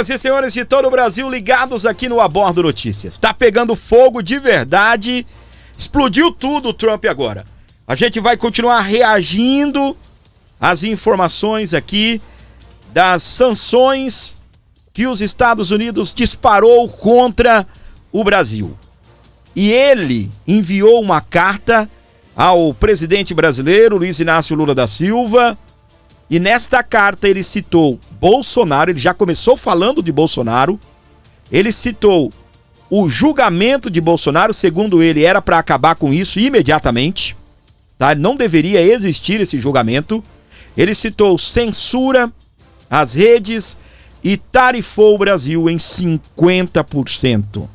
Senhoras e senhores de todo o Brasil ligados aqui no Abordo Notícias. Tá pegando fogo de verdade. Explodiu tudo o Trump agora. A gente vai continuar reagindo às informações aqui das sanções que os Estados Unidos disparou contra o Brasil. E ele enviou uma carta ao presidente brasileiro, Luiz Inácio Lula da Silva, e nesta carta ele citou Bolsonaro, ele já começou falando de Bolsonaro, ele citou o julgamento de Bolsonaro, segundo ele, era para acabar com isso imediatamente, tá? Não deveria existir esse julgamento. Ele citou censura às redes e tarifou o Brasil em 50%.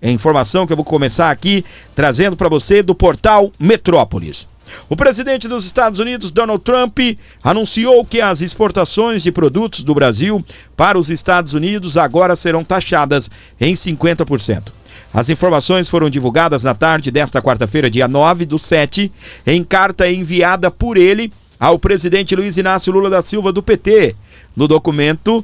É informação que eu vou começar aqui trazendo para você do portal Metrópolis. O presidente dos Estados Unidos, Donald Trump, anunciou que as exportações de produtos do Brasil para os Estados Unidos agora serão taxadas em 50%. As informações foram divulgadas na tarde desta quarta-feira, dia 9/7, em carta enviada por ele ao presidente Luiz Inácio Lula da Silva do PT. No documento,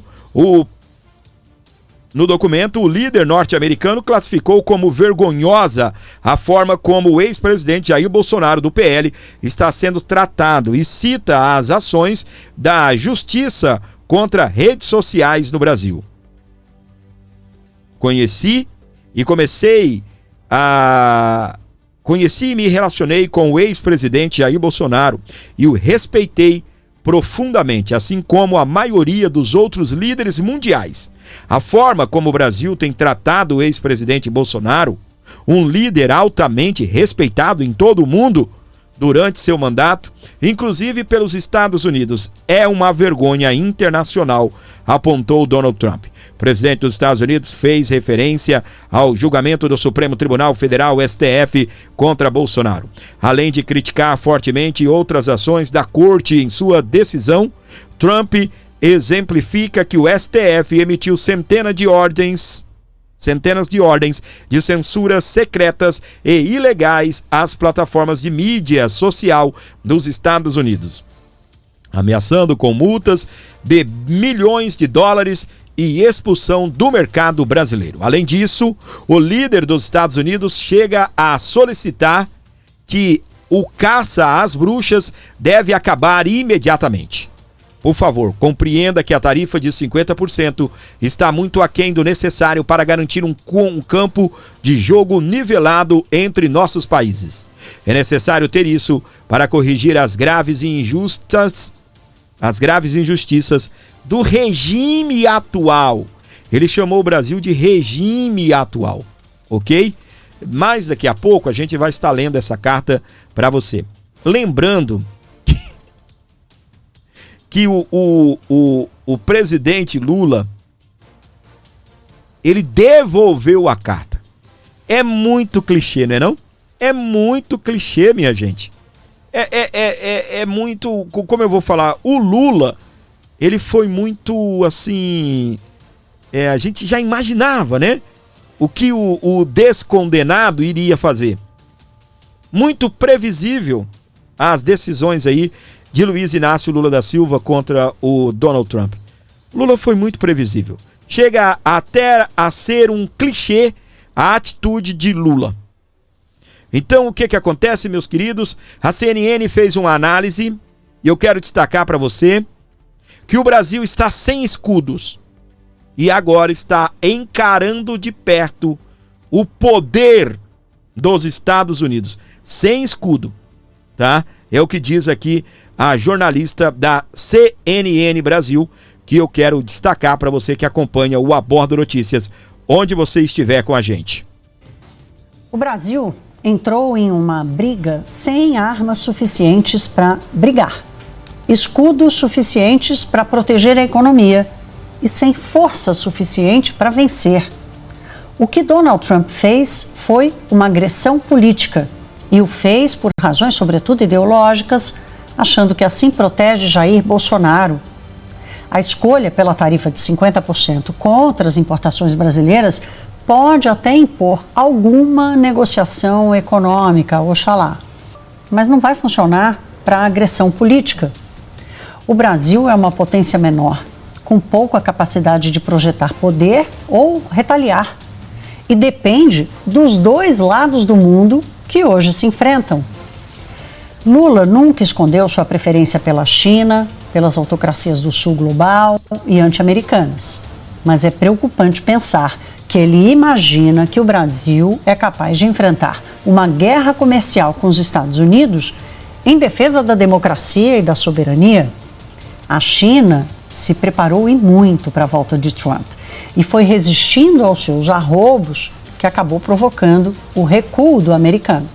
o líder norte-americano classificou como vergonhosa a forma como o ex-presidente Jair Bolsonaro, do PL, está sendo tratado e cita as ações da justiça contra redes sociais no Brasil. Conheci e me relacionei com o ex-presidente Jair Bolsonaro e o respeitei profundamente, assim como a maioria dos outros líderes mundiais. A forma como o Brasil tem tratado o ex-presidente Bolsonaro, um líder altamente respeitado em todo o mundo durante seu mandato, inclusive pelos Estados Unidos, é uma vergonha internacional, apontou Donald Trump. O presidente dos Estados Unidos fez referência ao julgamento do Supremo Tribunal Federal, STF, contra Bolsonaro. Além de criticar fortemente outras ações da corte em sua decisão, Trump exemplifica que o STF emitiu centenas de ordens de censuras secretas e ilegais às plataformas de mídia social dos Estados Unidos, ameaçando com multas de milhões de dólares e expulsão do mercado brasileiro. Além disso, o líder dos Estados Unidos chega a solicitar que o caça às bruxas deve acabar imediatamente. Por favor, compreenda que a tarifa de 50% está muito aquém do necessário para garantir um campo de jogo nivelado entre nossos países. É necessário ter isso para corrigir as graves injustiças do regime atual. Ele chamou o Brasil de regime atual, ok? Mas daqui a pouco a gente vai estar lendo essa carta para você. Lembrando que o presidente Lula, ele devolveu a carta. É muito clichê, não é não? É muito clichê, minha gente. É muito, como eu vou falar, o Lula, ele foi muito assim, a gente já imaginava, né? O que o descondenado iria fazer. Muito previsível as decisões aí de Luiz Inácio Lula da Silva contra o Donald Trump. Lula foi muito previsível. Chega até a ser um clichê a atitude de Lula. Então, o que acontece, meus queridos? A CNN fez uma análise e eu quero destacar para você que o Brasil está sem escudos e agora está encarando de perto o poder dos Estados Unidos. Sem escudo, tá? É o que diz aqui a jornalista da CNN Brasil, que eu quero destacar para você que acompanha o Abordo Notícias, onde você estiver com a gente. O Brasil entrou em uma briga sem armas suficientes para brigar, escudos suficientes para proteger a economia e sem força suficiente para vencer. O que Donald Trump fez foi uma agressão política e o fez por razões, sobretudo ideológicas, achando que assim protege Jair Bolsonaro. A escolha pela tarifa de 50% contra as importações brasileiras pode até impor alguma negociação econômica, oxalá, mas não vai funcionar para agressão política. O Brasil é uma potência menor, com pouca capacidade de projetar poder ou retaliar. E depende dos dois lados do mundo que hoje se enfrentam. Lula nunca escondeu sua preferência pela China, pelas autocracias do sul global e anti-americanas. Mas é preocupante pensar que ele imagina que o Brasil é capaz de enfrentar uma guerra comercial com os Estados Unidos em defesa da democracia e da soberania. A China se preparou e muito para a volta de Trump e foi resistindo aos seus arroubos que acabou provocando o recuo do americano.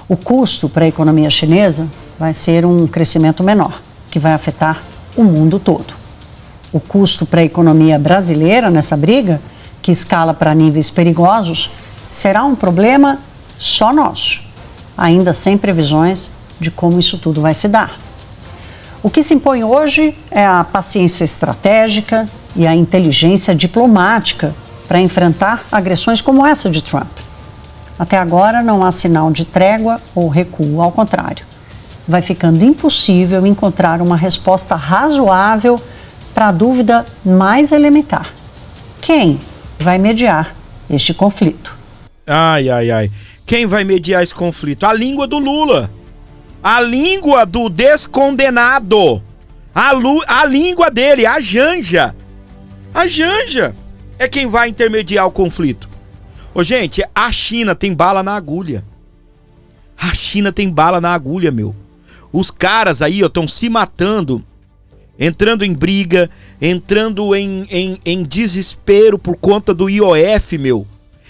O custo para a economia chinesa vai ser um crescimento menor, que vai afetar o mundo todo. O custo para a economia brasileira nessa briga, que escala para níveis perigosos, será um problema só nosso, ainda sem previsões de como isso tudo vai se dar. O que se impõe hoje é a paciência estratégica e a inteligência diplomática para enfrentar agressões como essa de Trump. Até agora não há sinal de trégua ou recuo, ao contrário. Vai ficando impossível encontrar uma resposta razoável para a dúvida mais elementar: quem vai mediar este conflito? Ai. Quem vai mediar esse conflito? A língua do Lula. A língua do descondenado. A língua dele, a Janja. A Janja é quem vai intermediar o conflito. Ô, gente, a China tem bala na agulha. A China tem bala na agulha, meu. Os caras aí, ó, estão se matando, entrando em briga, entrando em desespero por conta do IOF, meu.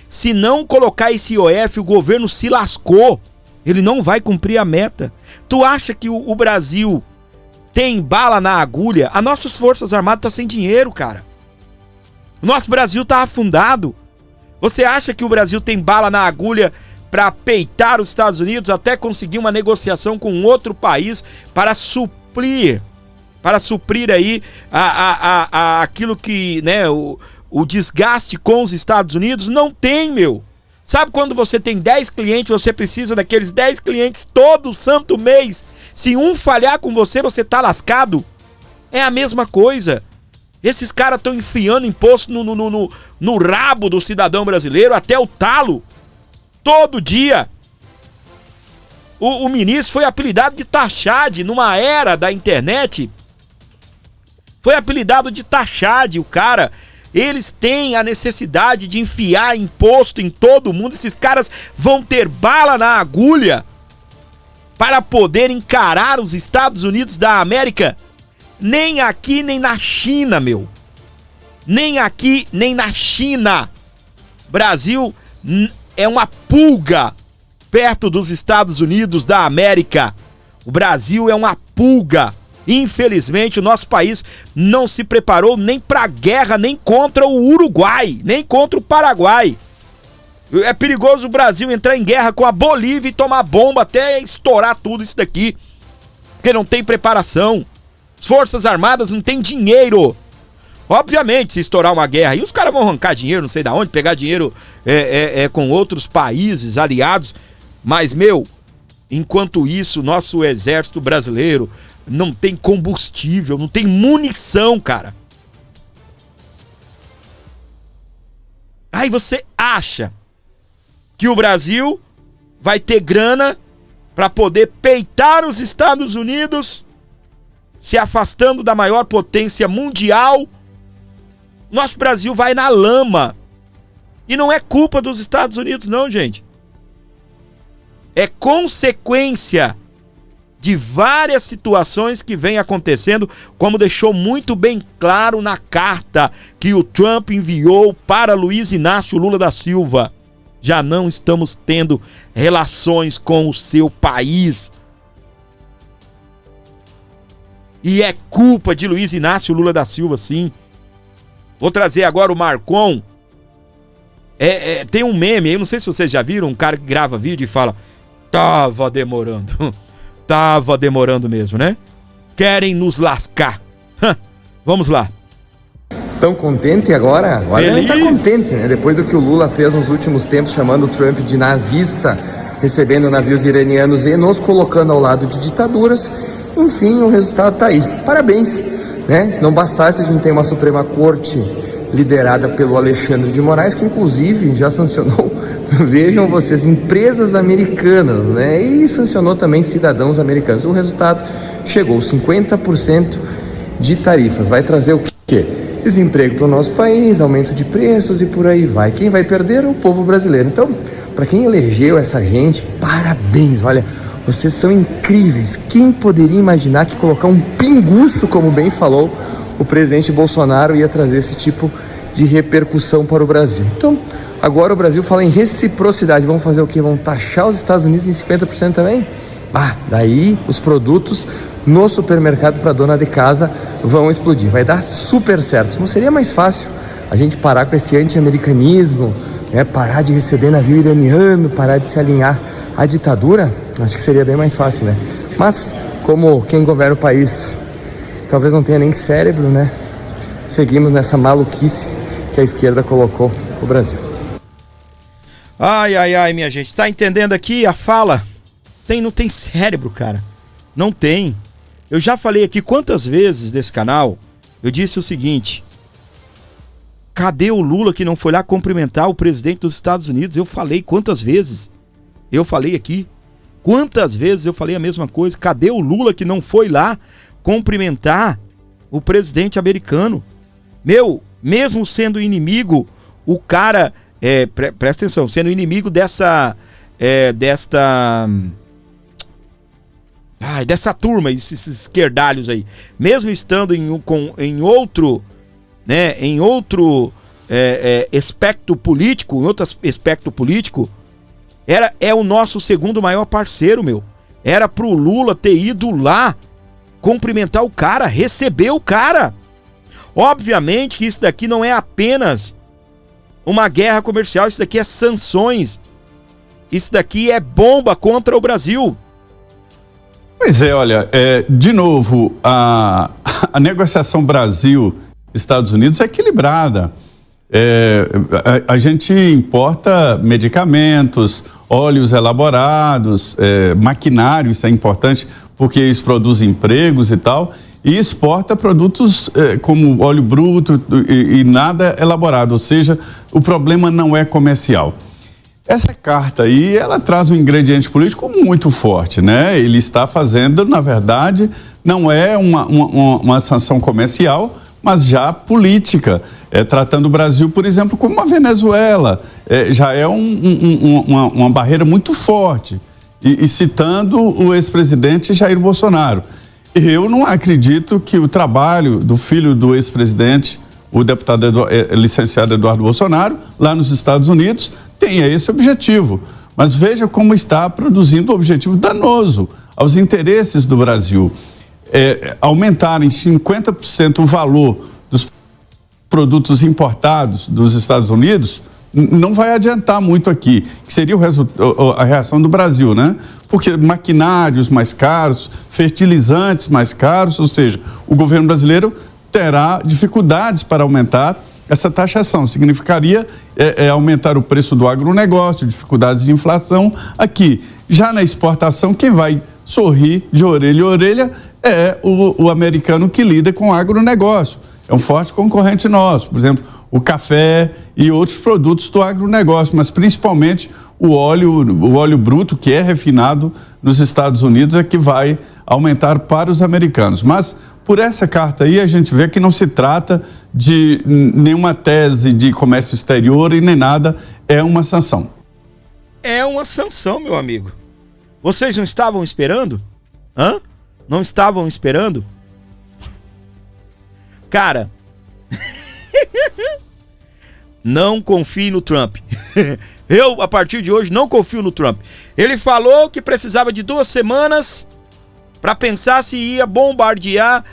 Se não colocar esse IOF, o governo se lascou. Ele não vai cumprir a meta. Tu acha que o Brasil tem bala na agulha? As nossas Forças Armadas estão sem dinheiro, cara. O nosso Brasil tá afundado. Você acha que o Brasil tem bala na agulha para peitar os Estados Unidos até conseguir uma negociação com outro país para suprir aí aquilo que, né, o desgaste com os Estados Unidos? Não tem, meu. Sabe quando você tem 10 clientes, você precisa daqueles 10 clientes todo santo mês? Se um falhar com você, você tá lascado? É a mesma coisa. Esses caras estão enfiando imposto no rabo do cidadão brasileiro até o talo. Todo dia. O ministro foi apelidado de Taxade numa era da internet. Foi apelidado de Taxade, o cara. Eles têm a necessidade de enfiar imposto em todo mundo. Esses caras vão ter bala na agulha para poder encarar os Estados Unidos da América. Nem aqui, nem na China, meu. Nem aqui, nem na China. Brasil é uma pulga perto dos Estados Unidos da América. O Brasil é uma pulga. Infelizmente, o nosso país não se preparou nem para guerra, nem contra o Uruguai, nem contra o Paraguai. É perigoso o Brasil entrar em guerra com a Bolívia e tomar bomba até estourar tudo isso daqui. Porque não tem preparação. As Forças Armadas não têm dinheiro. Obviamente, se estourar uma guerra aí, os caras vão arrancar dinheiro, não sei de onde, pegar dinheiro com outros países aliados. Mas, meu, enquanto isso, nosso exército brasileiro não tem combustível, não tem munição, cara. Aí você acha que o Brasil vai ter grana para poder peitar os Estados Unidos, se afastando da maior potência mundial? Nosso Brasil vai na lama. E não é culpa dos Estados Unidos, não, gente. É consequência de várias situações que vem acontecendo, como deixou muito bem claro na carta que o Trump enviou para Luiz Inácio Lula da Silva. Já não estamos tendo relações com o seu país. E é culpa de Luiz Inácio Lula da Silva, sim. Vou trazer agora o Marcon. Tem um meme, eu não sei se vocês já viram, um cara que grava vídeo e fala: tava demorando. Tava demorando mesmo, né? Querem nos lascar. Vamos lá. Tão contente agora? Agora ele tá contente, né? Depois do que o Lula fez nos últimos tempos, chamando o Trump de nazista, recebendo navios iranianos e nos colocando ao lado de ditaduras. Enfim, o resultado tá aí. Parabéns. né? Se não bastasse, a gente tem uma Suprema Corte liderada pelo Alexandre de Moraes, que inclusive já sancionou, vejam vocês, empresas americanas, né? E sancionou também cidadãos americanos. O resultado chegou 50% de tarifas. Vai trazer o quê? Desemprego para o nosso país, aumento de preços e por aí vai. Quem vai perder é o povo brasileiro. Então, para quem elegeu essa gente, parabéns, olha, vocês são incríveis. Quem poderia imaginar que colocar um pinguço, como bem falou o presidente Bolsonaro, ia trazer esse tipo de repercussão para o Brasil? Então, agora o Brasil fala em reciprocidade. Vamos fazer o quê? Vamos taxar os Estados Unidos em 50% também? Daí os produtos no supermercado para dona de casa vão explodir. Vai dar super certo. Não seria mais fácil a gente parar com esse anti-americanismo, né? Parar de receber navio iraniano, parar de se alinhar à ditadura? Acho que seria bem mais fácil, né? Mas, como quem governa o país talvez não tenha nem cérebro, né? Seguimos nessa maluquice que a esquerda colocou o Brasil. Ai, minha gente. Tá entendendo aqui a fala? Não tem cérebro, cara. Não tem. Eu já falei aqui quantas vezes nesse canal, eu disse o seguinte: cadê o Lula que não foi lá cumprimentar o presidente dos Estados Unidos? Eu falei quantas vezes? Eu falei aqui. Quantas vezes eu falei a mesma coisa? Cadê o Lula que não foi lá cumprimentar o presidente americano? Meu, mesmo sendo inimigo, o cara, presta atenção, sendo inimigo dessa turma, esses esquerdalhos aí, mesmo estando em outro aspecto político, é o nosso segundo maior parceiro, meu. Era pro Lula ter ido lá cumprimentar o cara, receber o cara. Obviamente que isso daqui não é apenas uma guerra comercial, isso daqui é sanções. Isso daqui é bomba contra o Brasil. Pois é, olha, de novo, a negociação Brasil-Estados Unidos é equilibrada. A gente importa medicamentos, óleos elaborados, maquinário, isso é importante porque isso produz empregos e tal, e exporta produtos como óleo bruto e nada elaborado, ou seja, o problema não é comercial. Essa carta aí, ela traz um ingrediente político muito forte, né? Ele está fazendo, na verdade, não é uma sanção comercial, mas já política, tratando o Brasil, por exemplo, como uma Venezuela. Já é uma barreira muito forte. E citando o ex-presidente Jair Bolsonaro. Eu não acredito que o trabalho do filho do ex-presidente, o deputado licenciado Eduardo Bolsonaro, lá nos Estados Unidos, tenha esse objetivo. Mas veja como está produzindo um objetivo danoso aos interesses do Brasil. Aumentar em 50% o valor dos produtos importados dos Estados Unidos não vai adiantar muito aqui, que seria a reação do Brasil, né? Porque maquinários mais caros, fertilizantes mais caros, ou seja, o governo brasileiro terá dificuldades para aumentar essa taxação. Significaria aumentar o preço do agronegócio, dificuldades de inflação aqui. Já na exportação, quem vai sorrir de orelha a orelha é o americano que lida com o agronegócio. É um forte concorrente nosso. Por exemplo, o café e outros produtos do agronegócio, mas principalmente o óleo bruto, que é refinado nos Estados Unidos, é que vai aumentar para os americanos. Mas por essa carta aí a gente vê que não se trata de nenhuma tese de comércio exterior e nem nada, é uma sanção. É uma sanção, meu amigo. Vocês não estavam esperando? Não estavam esperando? Cara, não confie no Trump. Eu, a partir de hoje, não confio no Trump. Ele falou que precisava de 2 semanas para pensar se ia bombardear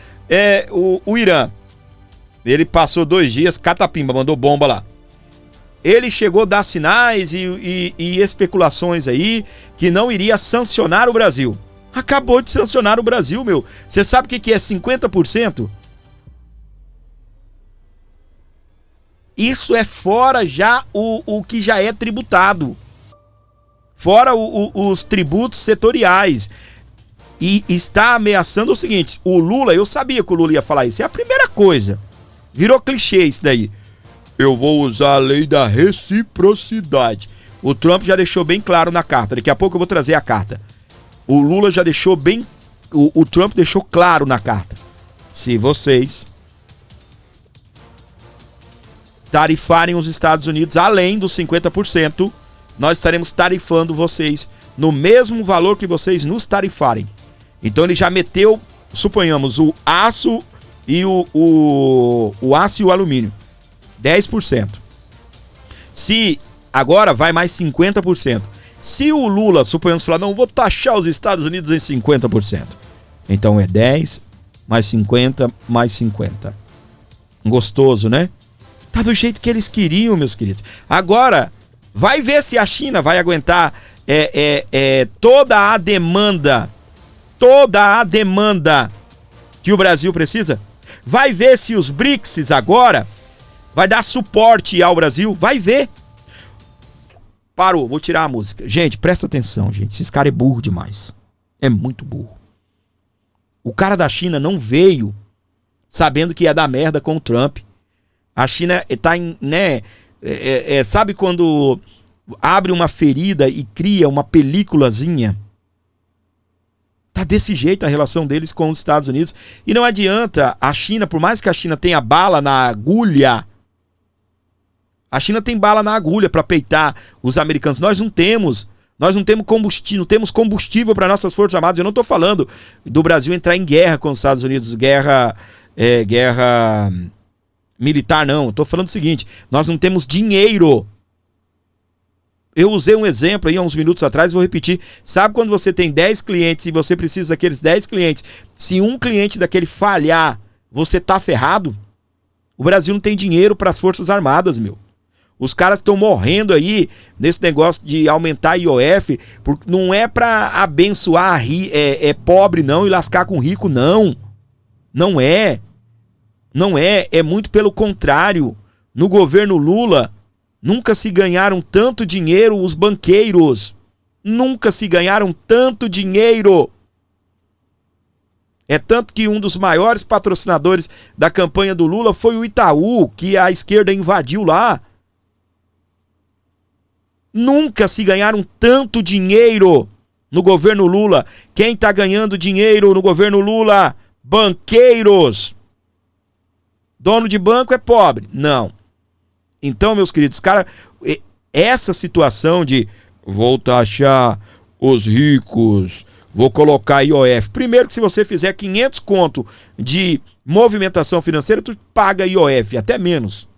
o Irã. Ele passou 2 dias, catapimba, mandou bomba lá. Ele chegou a dar sinais e especulações aí que não iria sancionar o Brasil. Acabou de sancionar o Brasil, meu. Você sabe o que é 50%? Isso é fora já o que já é tributado. Fora os tributos setoriais. e está ameaçando o seguinte, o Lula, eu sabia que o Lula ia falar isso, é a primeira coisa, virou clichê isso daí. Eu vou usar a lei da reciprocidade. O Trump já deixou bem claro na carta, daqui a pouco eu vou trazer a carta. O Lula já deixou bem, o Trump deixou claro na carta. Se vocês tarifarem os Estados Unidos além dos 50%, nós estaremos tarifando vocês no mesmo valor que vocês nos tarifarem. Então ele já meteu, suponhamos, o aço e o aço e o alumínio. 10%. Se agora vai mais 50%. Se o Lula, suponhamos, falar, não, vou taxar os Estados Unidos em 50%. Então é 10 mais 50 mais 50. Gostoso, né? Tá do jeito que eles queriam, meus queridos. Agora, vai ver se a China vai aguentar toda a demanda que o Brasil precisa. Vai ver se os BRICS agora vai dar suporte ao Brasil. Vai ver. Parou, vou tirar a música. Gente, presta atenção, gente. Esse cara é burro demais. É muito burro. O cara da China não veio sabendo que ia dar merda com o Trump. A China tá em, né? Sabe quando abre uma ferida e cria uma películazinha? Tá desse jeito a relação deles com os Estados Unidos. E não adianta a China, por mais que a China tenha bala na agulha, a China tem bala na agulha para peitar os americanos. Nós não temos combustível, não temos combustível para nossas forças armadas. Eu não tô falando do Brasil entrar em guerra com os Estados Unidos, guerra militar, não. Eu tô falando o seguinte, nós não temos dinheiro. Eu usei um exemplo aí há uns minutos atrás, vou repetir. Sabe quando você tem 10 clientes e você precisa daqueles 10 clientes? Se um cliente daquele falhar, você tá ferrado? O Brasil não tem dinheiro para as forças armadas, meu. Os caras estão morrendo aí nesse negócio de aumentar a IOF, porque não é para abençoar pobre não e lascar com rico, não. Não é. Não é. É muito pelo contrário. No governo Lula, nunca se ganharam tanto dinheiro os banqueiros. Nunca se ganharam tanto dinheiro. É tanto que um dos maiores patrocinadores da campanha do Lula foi o Itaú, que a esquerda invadiu lá. Nunca se ganharam tanto dinheiro no governo Lula. Quem está ganhando dinheiro no governo Lula? Banqueiros. Dono de banco é pobre? Não. Então, meus queridos, cara, essa situação de vou taxar os ricos, vou colocar IOF. Primeiro que se você fizer 500 conto de movimentação financeira, tu paga IOF, até menos.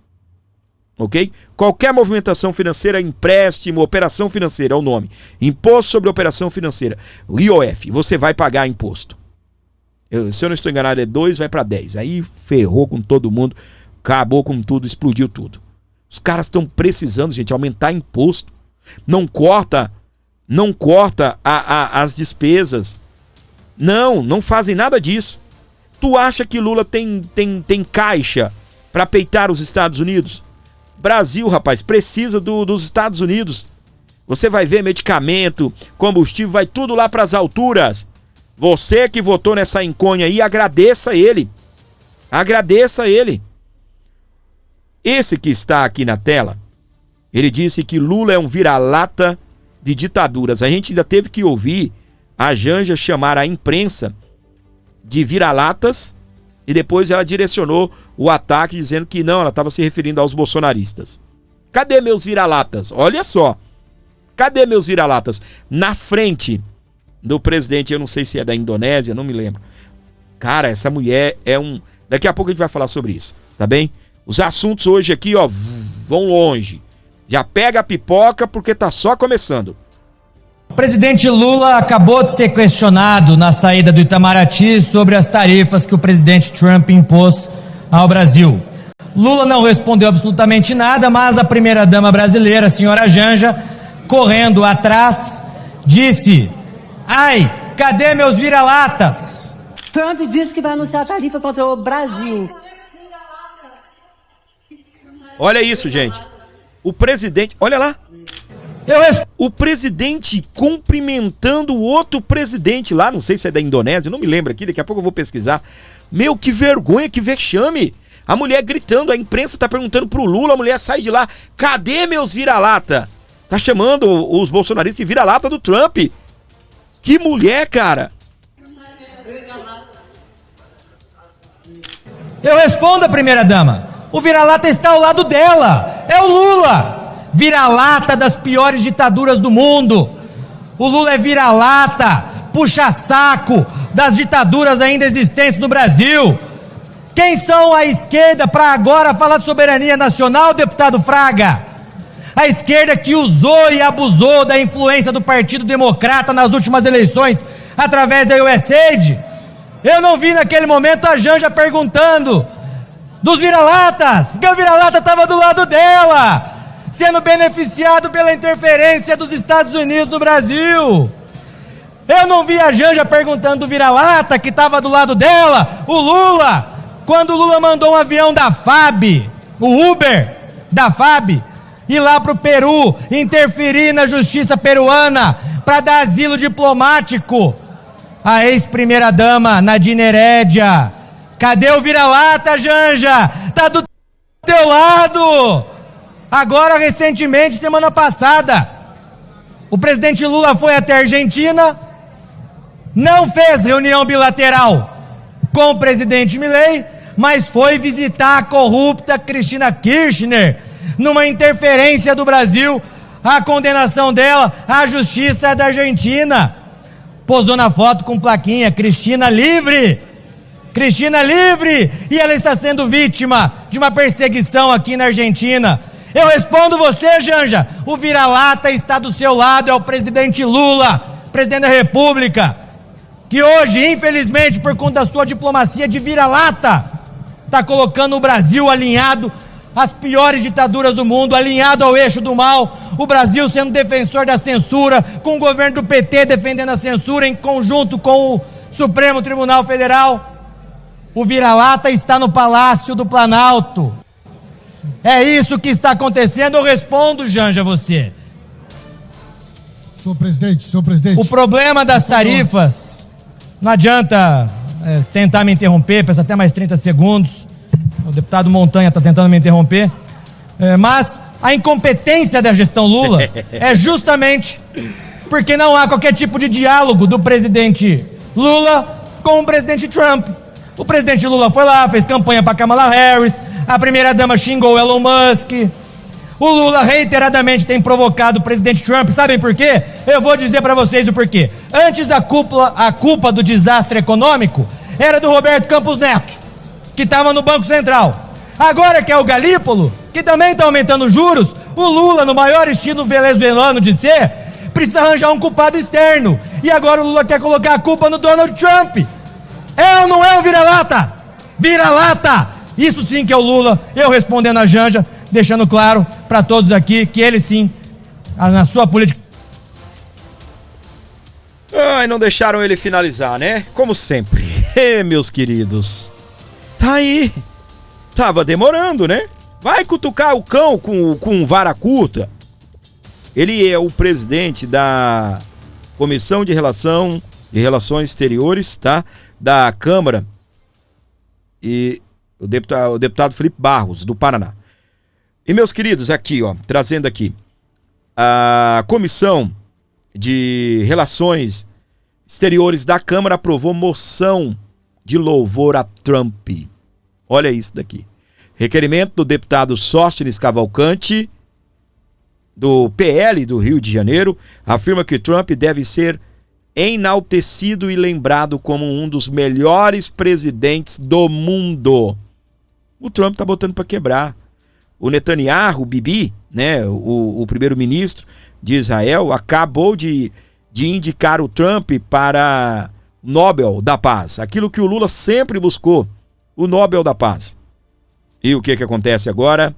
Ok? Qualquer movimentação financeira, empréstimo, operação financeira é o nome. Imposto sobre operação financeira. O IOF, você vai pagar imposto. Se eu não estou enganado, é 2, vai para 10. Aí ferrou com todo mundo, acabou com tudo, explodiu tudo. Os caras estão precisando, gente, aumentar imposto. Não corta as despesas. Não fazem nada disso. Tu acha que Lula tem caixa para peitar os Estados Unidos? Brasil, rapaz, precisa dos Estados Unidos. Você vai ver medicamento, combustível, vai tudo lá para as alturas. Você que votou nessa enconha aí, agradeça ele. Agradeça ele. Esse que está aqui na tela, ele disse que Lula é um vira-lata de ditaduras. A gente ainda teve que ouvir a Janja chamar a imprensa de vira-latas e depois ela direcionou o ataque dizendo que não, ela estava se referindo aos bolsonaristas. Cadê meus vira-latas? Olha só. Cadê meus vira-latas? Na frente do presidente, eu não sei se é da Indonésia, não me lembro. Cara, essa mulher é um... Daqui a pouco a gente vai falar sobre isso, tá bem? Os assuntos hoje aqui, ó, vão longe. Já pega a pipoca porque tá só começando. O presidente Lula acabou de ser questionado na saída do Itamaraty sobre as tarifas que o presidente Trump impôs ao Brasil. Lula não respondeu absolutamente nada, mas a primeira-dama brasileira, a senhora Janja, correndo atrás, disse: ai, cadê meus vira-latas? Trump disse que vai anunciar a tarifa contra o Brasil. Olha isso, gente. O presidente... Olha lá. Eu respondo. o presidente cumprimentando o outro presidente lá, não sei se é da Indonésia, não me lembro aqui, daqui a pouco eu vou pesquisar. Meu, que vergonha, que vexame. A mulher gritando, a imprensa tá perguntando pro Lula, a mulher sai de lá, cadê meus vira-lata? Tá chamando os bolsonaristas de vira-lata do Trump. Que mulher, cara. Eu respondo a primeira-dama. O vira-lata está ao lado dela. É o Lula. Vira-lata das piores ditaduras do mundo. O Lula é vira-lata, puxa-saco das ditaduras ainda existentes no Brasil. Quem são a esquerda para agora falar de soberania nacional, deputado Fraga? A esquerda que usou e abusou da influência do Partido Democrata nas últimas eleições através da USAID. Eu não vi naquele momento a Janja perguntando dos vira-latas, porque o vira-lata estava do lado dela, sendo beneficiado pela interferência dos Estados Unidos no Brasil. Eu não vi a Janja perguntando do vira-lata que estava do lado dela, o Lula, quando o Lula mandou um avião da FAB, o Uber da FAB, ir lá para o Peru, interferir na justiça peruana para dar asilo diplomático a ex-primeira-dama Nadine Heredia. Cadê o vira-lata, Janja? Tá do teu lado. Agora, recentemente, semana passada, o presidente Lula foi até a Argentina, não fez reunião bilateral com o presidente Milei, mas foi visitar a corrupta Cristina Kirchner, numa interferência do Brasil, a condenação dela à justiça da Argentina. Posou na foto com plaquinha, Cristina livre! Cristina livre! E ela está sendo vítima de uma perseguição aqui na Argentina. Eu respondo você, Janja, o vira-lata está do seu lado, é o presidente Lula, presidente da República, que hoje, infelizmente, por conta da sua diplomacia de vira-lata, está colocando o Brasil alinhado às piores ditaduras do mundo, alinhado ao eixo do mal, o Brasil sendo defensor da censura, com o governo do PT defendendo a censura em conjunto com o Supremo Tribunal Federal. O vira-lata está no Palácio do Planalto. É isso que está acontecendo. Eu respondo, Janja, você. Senhor presidente. O problema das tarifas, não adianta tentar me interromper, peço até mais 30 segundos. O deputado Montanha está tentando me interromper. Mas a incompetência da gestão Lula é justamente porque não há qualquer tipo de diálogo do presidente Lula com o presidente Trump. O presidente Lula foi lá, fez campanha para Kamala Harris, a primeira-dama xingou Elon Musk. O Lula reiteradamente tem provocado o presidente Trump, sabem por quê? Eu vou dizer para vocês o porquê. Antes a culpa do desastre econômico era do Roberto Campos Neto, que estava no Banco Central. Agora que é o Galípolo, que também está aumentando os juros, o Lula, no maior estilo venezuelano de ser, precisa arranjar um culpado externo. E agora o Lula quer colocar a culpa no Donald Trump. É ou não é o vira-lata? Vira-lata! Isso sim que é o Lula. Eu respondendo a Janja, deixando claro para todos aqui que ele sim, na sua política... Ai, não deixaram ele finalizar, né? Como sempre. Meus queridos. Tá aí. Tava demorando, né? Vai cutucar o cão com vara curta. Ele é o presidente da Comissão de Relações Exteriores, tá? Da Câmara. E o deputado Felipe Barros, do Paraná. E, meus queridos, aqui, ó, trazendo aqui. A Comissão de Relações Exteriores da Câmara aprovou moção de louvor a Trump. Olha isso daqui. Requerimento do deputado Sóstenes Cavalcante, do PL do Rio de Janeiro, afirma que Trump deve ser enaltecido e lembrado como um dos melhores presidentes do mundo. O Trump tá botando para quebrar. O Netanyahu, o Bibi, né, o primeiro-ministro de Israel, acabou de indicar o Trump para Nobel da Paz. Aquilo que o Lula sempre buscou, o Nobel da Paz. E o que acontece agora?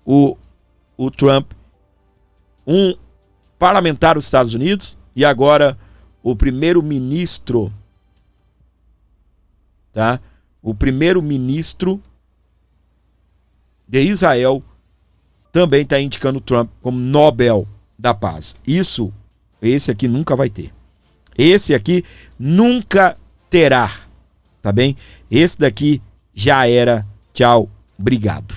O Trump, um parlamentar dos Estados Unidos, e agora o primeiro-ministro, tá? O primeiro-ministro de Israel também está indicando o Trump como Nobel da paz. Esse aqui nunca vai ter. Esse aqui nunca terá, tá bem? Esse daqui já era. Tchau, obrigado.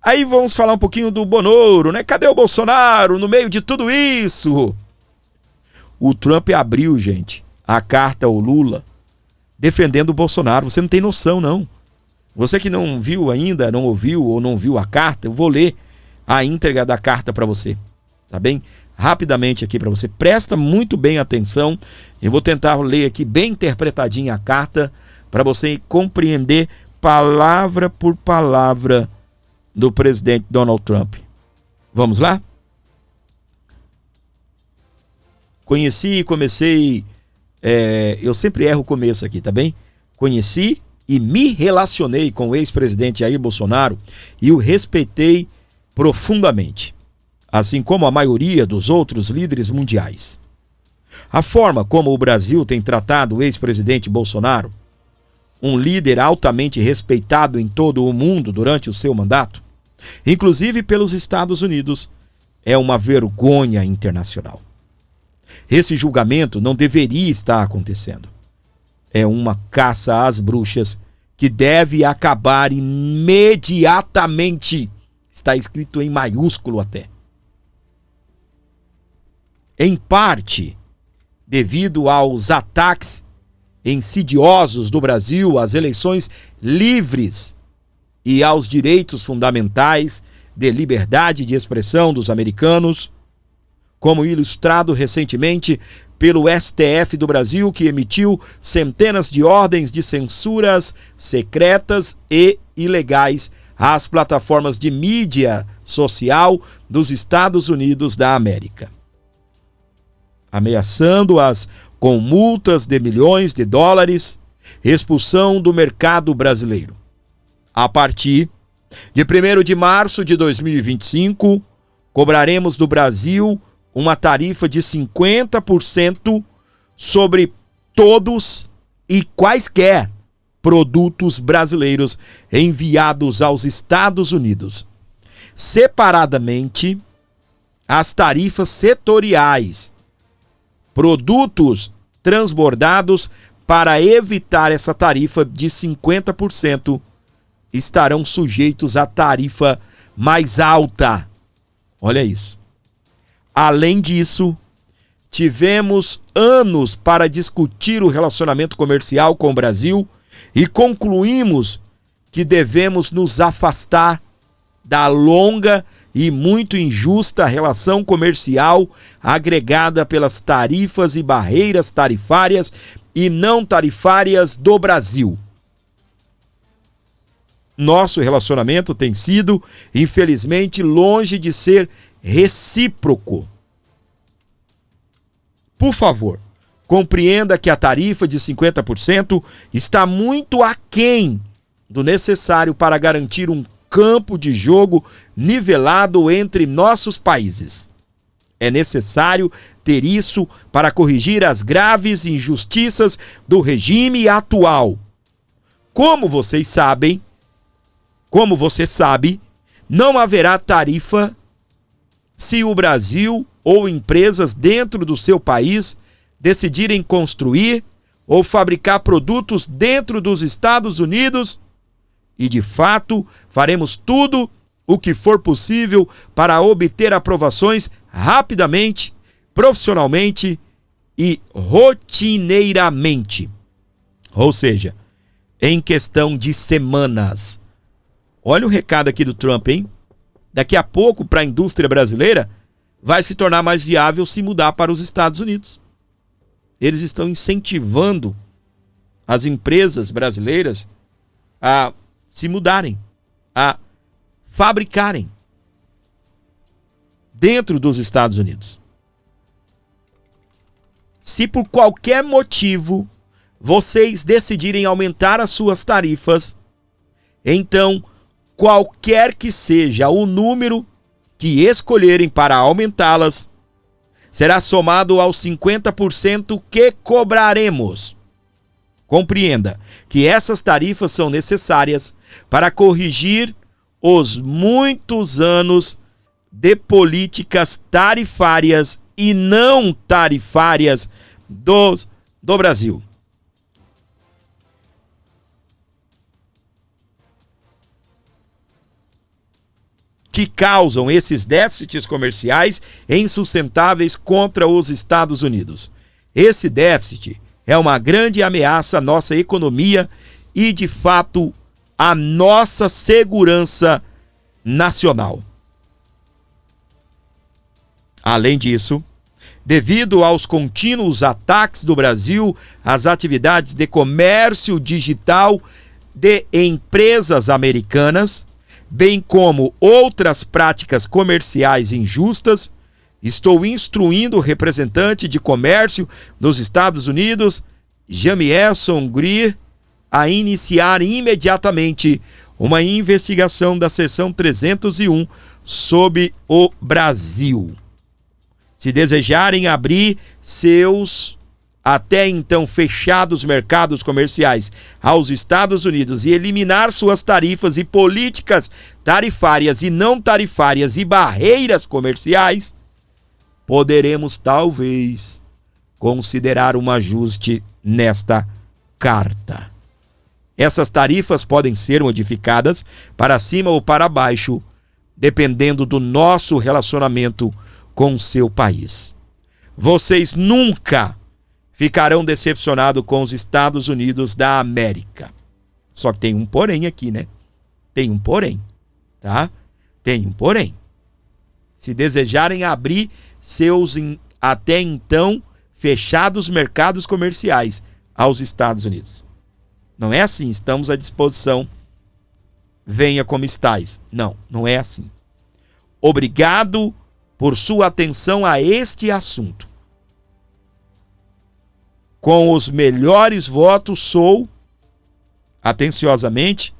Aí vamos falar um pouquinho do Bonoro, né? Cadê o Bolsonaro no meio de tudo isso? O Trump abriu, gente, a carta ao Lula defendendo o Bolsonaro. Você não tem noção, não. Você que não viu ainda, não ouviu ou não viu a carta, eu vou ler a íntegra da carta para você, tá bem? Rapidamente aqui para você. Presta muito bem atenção. Eu vou tentar ler aqui bem interpretadinha a carta para você compreender palavra por palavra do presidente Donald Trump. Vamos lá? Conheci e comecei... eu sempre erro o começo aqui, tá bem? Conheci e me relacionei com o ex-presidente Jair Bolsonaro e o respeitei profundamente, assim como a maioria dos outros líderes mundiais. A forma como o Brasil tem tratado o ex-presidente Bolsonaro, um líder altamente respeitado em todo o mundo durante o seu mandato, inclusive pelos Estados Unidos, é uma vergonha internacional. Esse julgamento não deveria estar acontecendo. É uma caça às bruxas que deve acabar imediatamente. Está escrito em maiúsculo até. Em parte, devido aos ataques insidiosos do Brasil às eleições livres e aos direitos fundamentais de liberdade de expressão dos americanos, como ilustrado recentemente pelo STF do Brasil, que emitiu centenas de ordens de censuras secretas e ilegais às plataformas de mídia social dos Estados Unidos da América, ameaçando-as com multas de milhões de dólares, expulsão do mercado brasileiro. A partir de 1º de março de 2025, cobraremos do Brasil uma tarifa de 50% sobre todos e quaisquer produtos brasileiros enviados aos Estados Unidos. Separadamente, as tarifas setoriais, produtos transbordados para evitar essa tarifa de 50%, estarão sujeitos à tarifa mais alta. Olha isso. Além disso, tivemos anos para discutir o relacionamento comercial com o Brasil e concluímos que devemos nos afastar da longa e muito injusta relação comercial agregada pelas tarifas e barreiras tarifárias e não tarifárias do Brasil. Nosso relacionamento tem sido, infelizmente, longe de ser recíproco. Por favor, compreenda que a tarifa de 50% está muito aquém do necessário para garantir um campo de jogo nivelado entre nossos países. É necessário ter isso para corrigir as graves injustiças do regime atual. Como você sabe, não haverá tarifa se o Brasil ou empresas dentro do seu país decidirem construir ou fabricar produtos dentro dos Estados Unidos, e de fato faremos tudo o que for possível para obter aprovações rapidamente, profissionalmente e rotineiramente. Ou seja, em questão de semanas. Olha o recado aqui do Trump, hein? Daqui a pouco, para a indústria brasileira, vai se tornar mais viável se mudar para os Estados Unidos. Eles estão incentivando as empresas brasileiras a se mudarem, a fabricarem dentro dos Estados Unidos. Se por qualquer motivo vocês decidirem aumentar as suas tarifas, então qualquer que seja o número que escolherem para aumentá-las, será somado aos 50% que cobraremos. Compreenda que essas tarifas são necessárias para corrigir os muitos anos de políticas tarifárias e não tarifárias do Brasil. Que causam esses déficits comerciais insustentáveis contra os Estados Unidos. Esse déficit é uma grande ameaça à nossa economia e, de fato, à nossa segurança nacional. Além disso, devido aos contínuos ataques do Brasil às atividades de comércio digital de empresas americanas, bem como outras práticas comerciais injustas, estou instruindo o representante de comércio dos Estados Unidos, Jamieson Greer, a iniciar imediatamente uma investigação da seção 301 sobre o Brasil. Se desejarem abrir seus até então fechados mercados comerciais aos Estados Unidos e eliminar suas tarifas e políticas tarifárias e não tarifárias e barreiras comerciais, poderemos talvez considerar um ajuste nesta carta. Essas tarifas podem ser modificadas para cima ou para baixo, dependendo do nosso relacionamento com o seu país. Vocês nunca ficarão decepcionados com os Estados Unidos da América. Só que tem um porém aqui, né? Tem um porém, tá? Tem um porém. Se desejarem abrir seus até então fechados mercados comerciais aos Estados Unidos. Não é assim, estamos à disposição, venha como estais. Não, não é assim. Obrigado por sua atenção a este assunto. Com os melhores votos, sou, atenciosamente,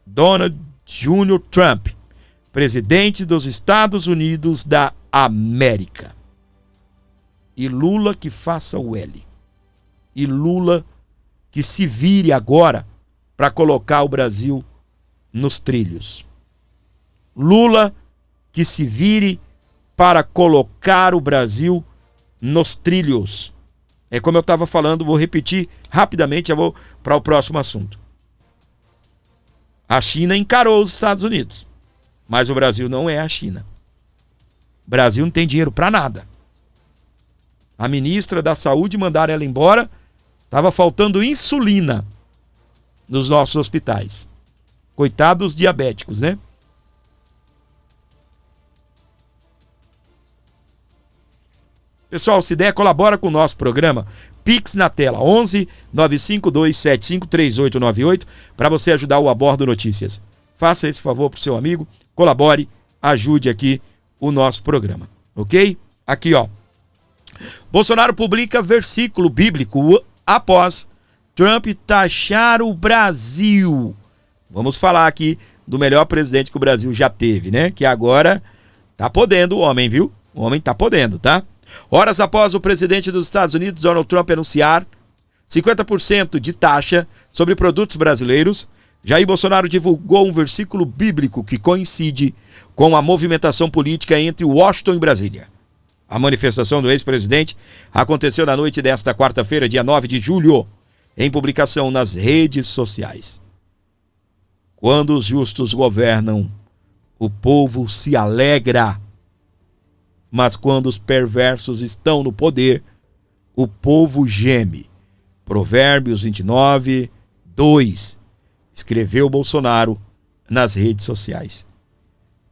Donald J. Trump, presidente dos Estados Unidos da América. E Lula que faça o L. E Lula que se vire agora para colocar o Brasil nos trilhos. Lula que se vire para colocar o Brasil nos trilhos. É como eu estava falando, vou repetir rapidamente, eu vou para o próximo assunto. A China encarou os Estados Unidos, mas o Brasil não é a China. O Brasil não tem dinheiro para nada. A ministra da Saúde mandaram ela embora, estava faltando insulina nos nossos hospitais. Coitados diabéticos, né? Pessoal, se der, colabora com o nosso programa. Pix na tela, 11 95275 3898, para você ajudar o Abordo Notícias. Faça esse favor pro seu amigo, colabore, ajude aqui o nosso programa, ok? Aqui, ó. Bolsonaro publica versículo bíblico após Trump taxar o Brasil. Vamos falar aqui do melhor presidente que o Brasil já teve, né? Que agora tá podendo o homem, viu? O homem tá podendo, tá? Horas após o presidente dos Estados Unidos, Donald Trump, anunciar 50% de taxa sobre produtos brasileiros, Jair Bolsonaro divulgou um versículo bíblico que coincide com a movimentação política entre Washington e Brasília. A manifestação do ex-presidente aconteceu na noite desta quarta-feira, dia 9 de julho, em publicação nas redes sociais. Quando os justos governam, o povo se alegra. Mas quando os perversos estão no poder, o povo geme. Provérbios 29, 2. Escreveu Bolsonaro nas redes sociais.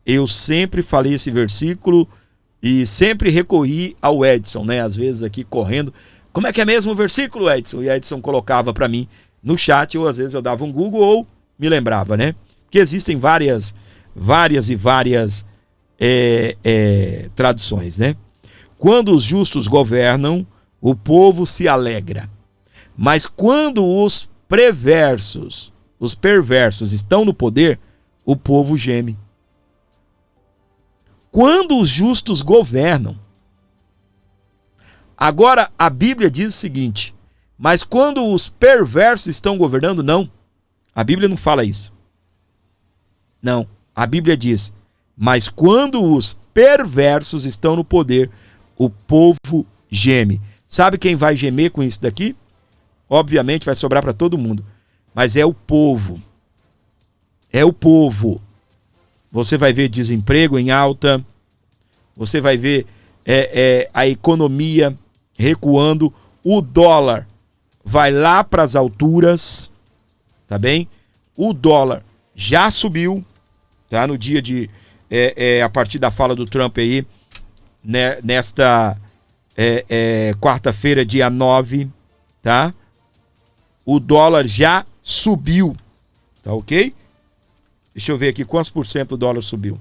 Eu sempre falei esse versículo e sempre recorri ao Edson, né? Às vezes aqui correndo. Como é que é mesmo o versículo, Edson? E Edson colocava para mim no chat, ou às vezes eu dava um Google ou me lembrava, né? Porque existem várias traduções, né? Quando os justos governam, o povo se alegra. Mas quando os perversos estão no poder, o povo geme. Quando os justos governam. Agora a Bíblia diz o seguinte: mas quando os perversos estão governando, não. A Bíblia não fala isso. Não, a Bíblia diz: Mas quando os perversos estão no poder, o povo geme. Sabe quem vai gemer com isso daqui? Obviamente vai sobrar para todo mundo. Mas é o povo. É o povo. Você vai ver desemprego em alta. Você vai ver a economia recuando. O dólar vai lá para as alturas. Tá bem? O dólar já subiu. Tá? No dia de... a partir da fala do Trump aí. Né, nesta quarta-feira, dia 9. Tá? O dólar já subiu. Tá ok? Deixa eu ver aqui quantos por cento o dólar subiu.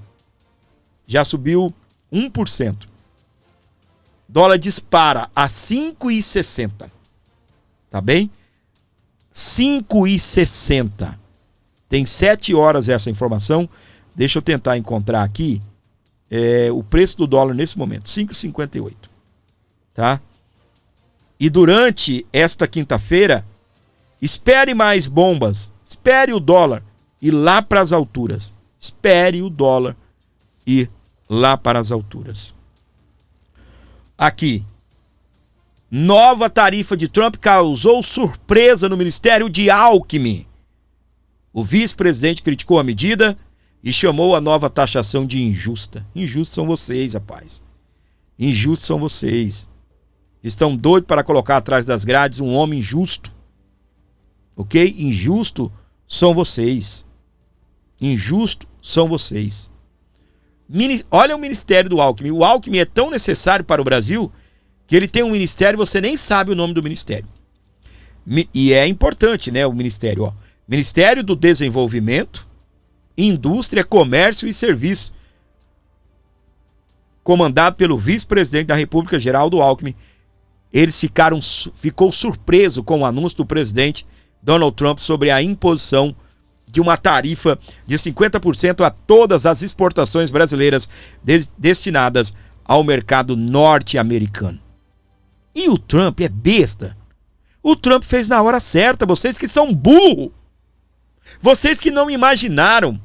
Já subiu 1%. Dólar dispara a 5,60. Tá bem? 5,60. Tem 7 horas essa informação. Deixa eu tentar encontrar aqui o preço do dólar nesse momento. 5,58. Tá? E durante esta quinta-feira, espere mais bombas. Espere o dólar ir lá para as alturas. Espere o dólar ir lá para as alturas. Aqui. Nova tarifa de Trump causou surpresa no Ministério de Alckmin. O vice-presidente criticou a medida e chamou a nova taxação de injusta. Injustos são vocês, rapaz. Injustos são vocês. Estão doidos para colocar atrás das grades um homem injusto. Ok? Injusto são vocês. Injusto são vocês. Olha o ministério do Alckmin. O Alckmin é tão necessário para o Brasil que ele tem um ministério e você nem sabe o nome do ministério. E é importante, né? O ministério, ó. Ministério do Desenvolvimento, Indústria, Comércio e Serviço. Comandado pelo vice-presidente da República, Geraldo Alckmin. Ficou surpreso com o anúncio do presidente Donald Trump sobre a imposição de uma tarifa de 50% a todas as exportações brasileiras destinadas ao mercado norte-americano. E o Trump é besta. O Trump fez na hora certa, vocês que são burros. Vocês que não imaginaram,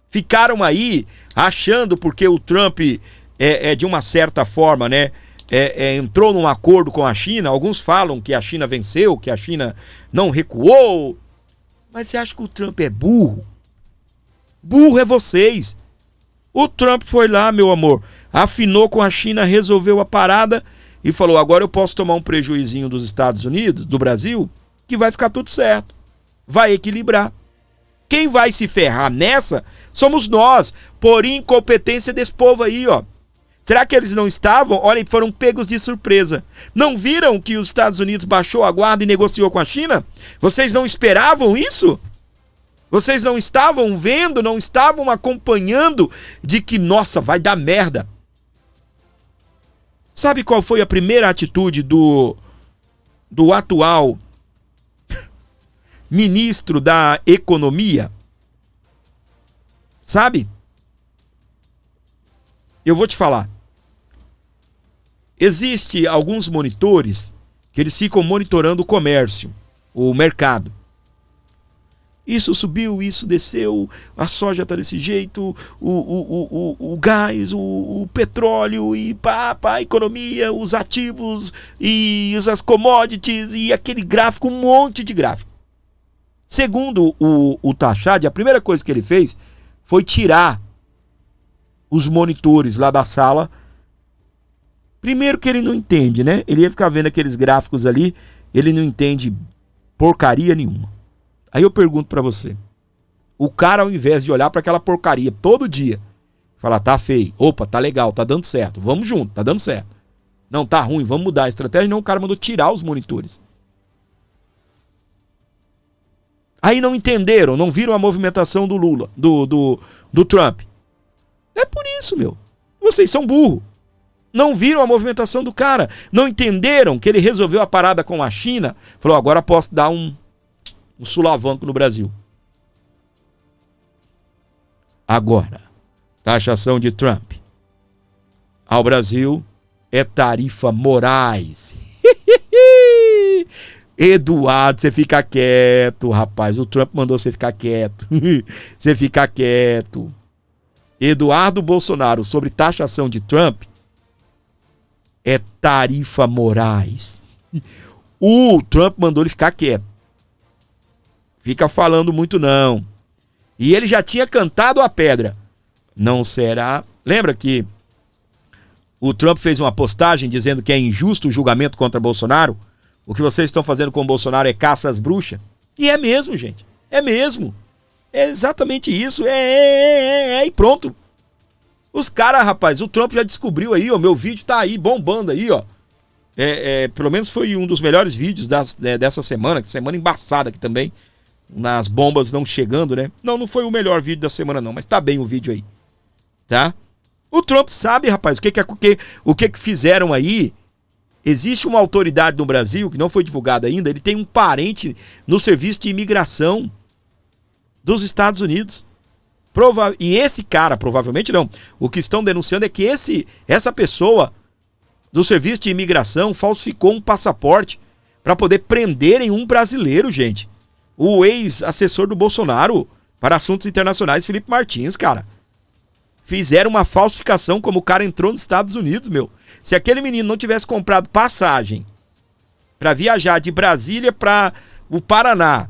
ficaram aí achando porque o Trump de uma certa forma, né, entrou num acordo com a China. Alguns falam que a China venceu, que a China não recuou. Mas você acha que o Trump é burro? Burro é vocês. O Trump foi lá, meu amor, afinou com a China, resolveu a parada e falou, agora eu posso tomar um prejuizinho dos Estados Unidos, do Brasil, que vai ficar tudo certo. Vai equilibrar. Quem vai se ferrar nessa somos nós, por incompetência desse povo aí, ó. Será que eles não estavam? Olha, foram pegos de surpresa. Não viram que os Estados Unidos baixou a guarda e negociou com a China? Vocês não esperavam isso? Vocês não estavam vendo, não estavam acompanhando de que, nossa, vai dar merda? Sabe qual foi a primeira atitude do atual ministro da Economia? Sabe? Eu vou te falar. Existem alguns monitores que eles ficam monitorando o comércio, o mercado. Isso subiu, isso desceu, a soja está desse jeito, o gás, o petróleo, e a economia, os ativos, e as commodities, e aquele gráfico, um monte de gráfico. Segundo o Tachad, a primeira coisa que ele fez foi tirar os monitores lá da sala. Primeiro que ele não entende, né? Ele ia ficar vendo aqueles gráficos ali, ele não entende porcaria nenhuma. Aí eu pergunto pra você, o cara ao invés de olhar pra aquela porcaria todo dia, falar, tá feio, opa, tá legal, tá dando certo, vamos junto, tá dando certo. Não, tá ruim, vamos mudar a estratégia. Não, o cara mandou tirar os monitores. Aí não entenderam, não viram a movimentação do Lula, do Trump. É por isso, meu. Vocês são burros. Não viram a movimentação do cara. Não entenderam que ele resolveu a parada com a China. Falou, agora posso dar um sulavanco no Brasil. Agora, taxação de Trump ao Brasil é tarifa Moraes. Eduardo, você fica quieto, rapaz. O Trump mandou você ficar quieto. Você fica quieto. Eduardo Bolsonaro sobre taxação de Trump é tarifa Moraes. O Trump mandou ele ficar quieto. Fica falando muito não. E ele já tinha cantado a pedra. Não será... Lembra que o Trump fez uma postagem dizendo que é injusto o julgamento contra Bolsonaro? O que vocês estão fazendo com o Bolsonaro é caça às bruxas? E é mesmo, gente. É mesmo. É exatamente isso. E pronto. Os caras, rapaz, o Trump já descobriu aí, ó. Meu vídeo tá aí, bombando aí, ó. Pelo menos foi um dos melhores vídeos dessa semana. Semana embaçada aqui também. Nas bombas não chegando, né? Não foi o melhor vídeo da semana não, mas tá bem o vídeo aí. Tá? O Trump sabe, rapaz, o que fizeram aí. Existe uma autoridade no Brasil, que não foi divulgada ainda, ele tem um parente no serviço de imigração dos Estados Unidos. E esse cara, provavelmente não, o que estão denunciando é que essa pessoa do serviço de imigração falsificou um passaporte para poder prenderem um brasileiro, gente. O ex-assessor do Bolsonaro para assuntos internacionais, Felipe Martins, cara. Fizeram uma falsificação como o cara entrou nos Estados Unidos, meu. Se aquele menino não tivesse comprado passagem para viajar de Brasília para o Paraná,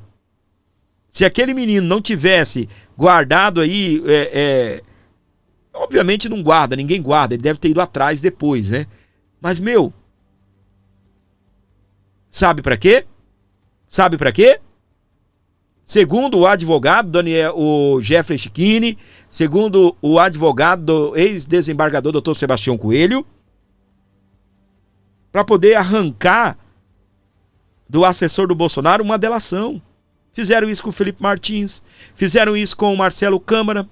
se aquele menino não tivesse guardado aí, obviamente não guarda, ninguém guarda, ele deve ter ido atrás depois, né? Mas, meu, sabe para quê? Sabe para quê? Segundo o advogado, o Jeffrey Schichini, segundo o advogado do ex-desembargador Dr. Sebastião Coelho, para poder arrancar do assessor do Bolsonaro uma delação. Fizeram isso com o Felipe Martins, fizeram isso com o Marcelo Câmara,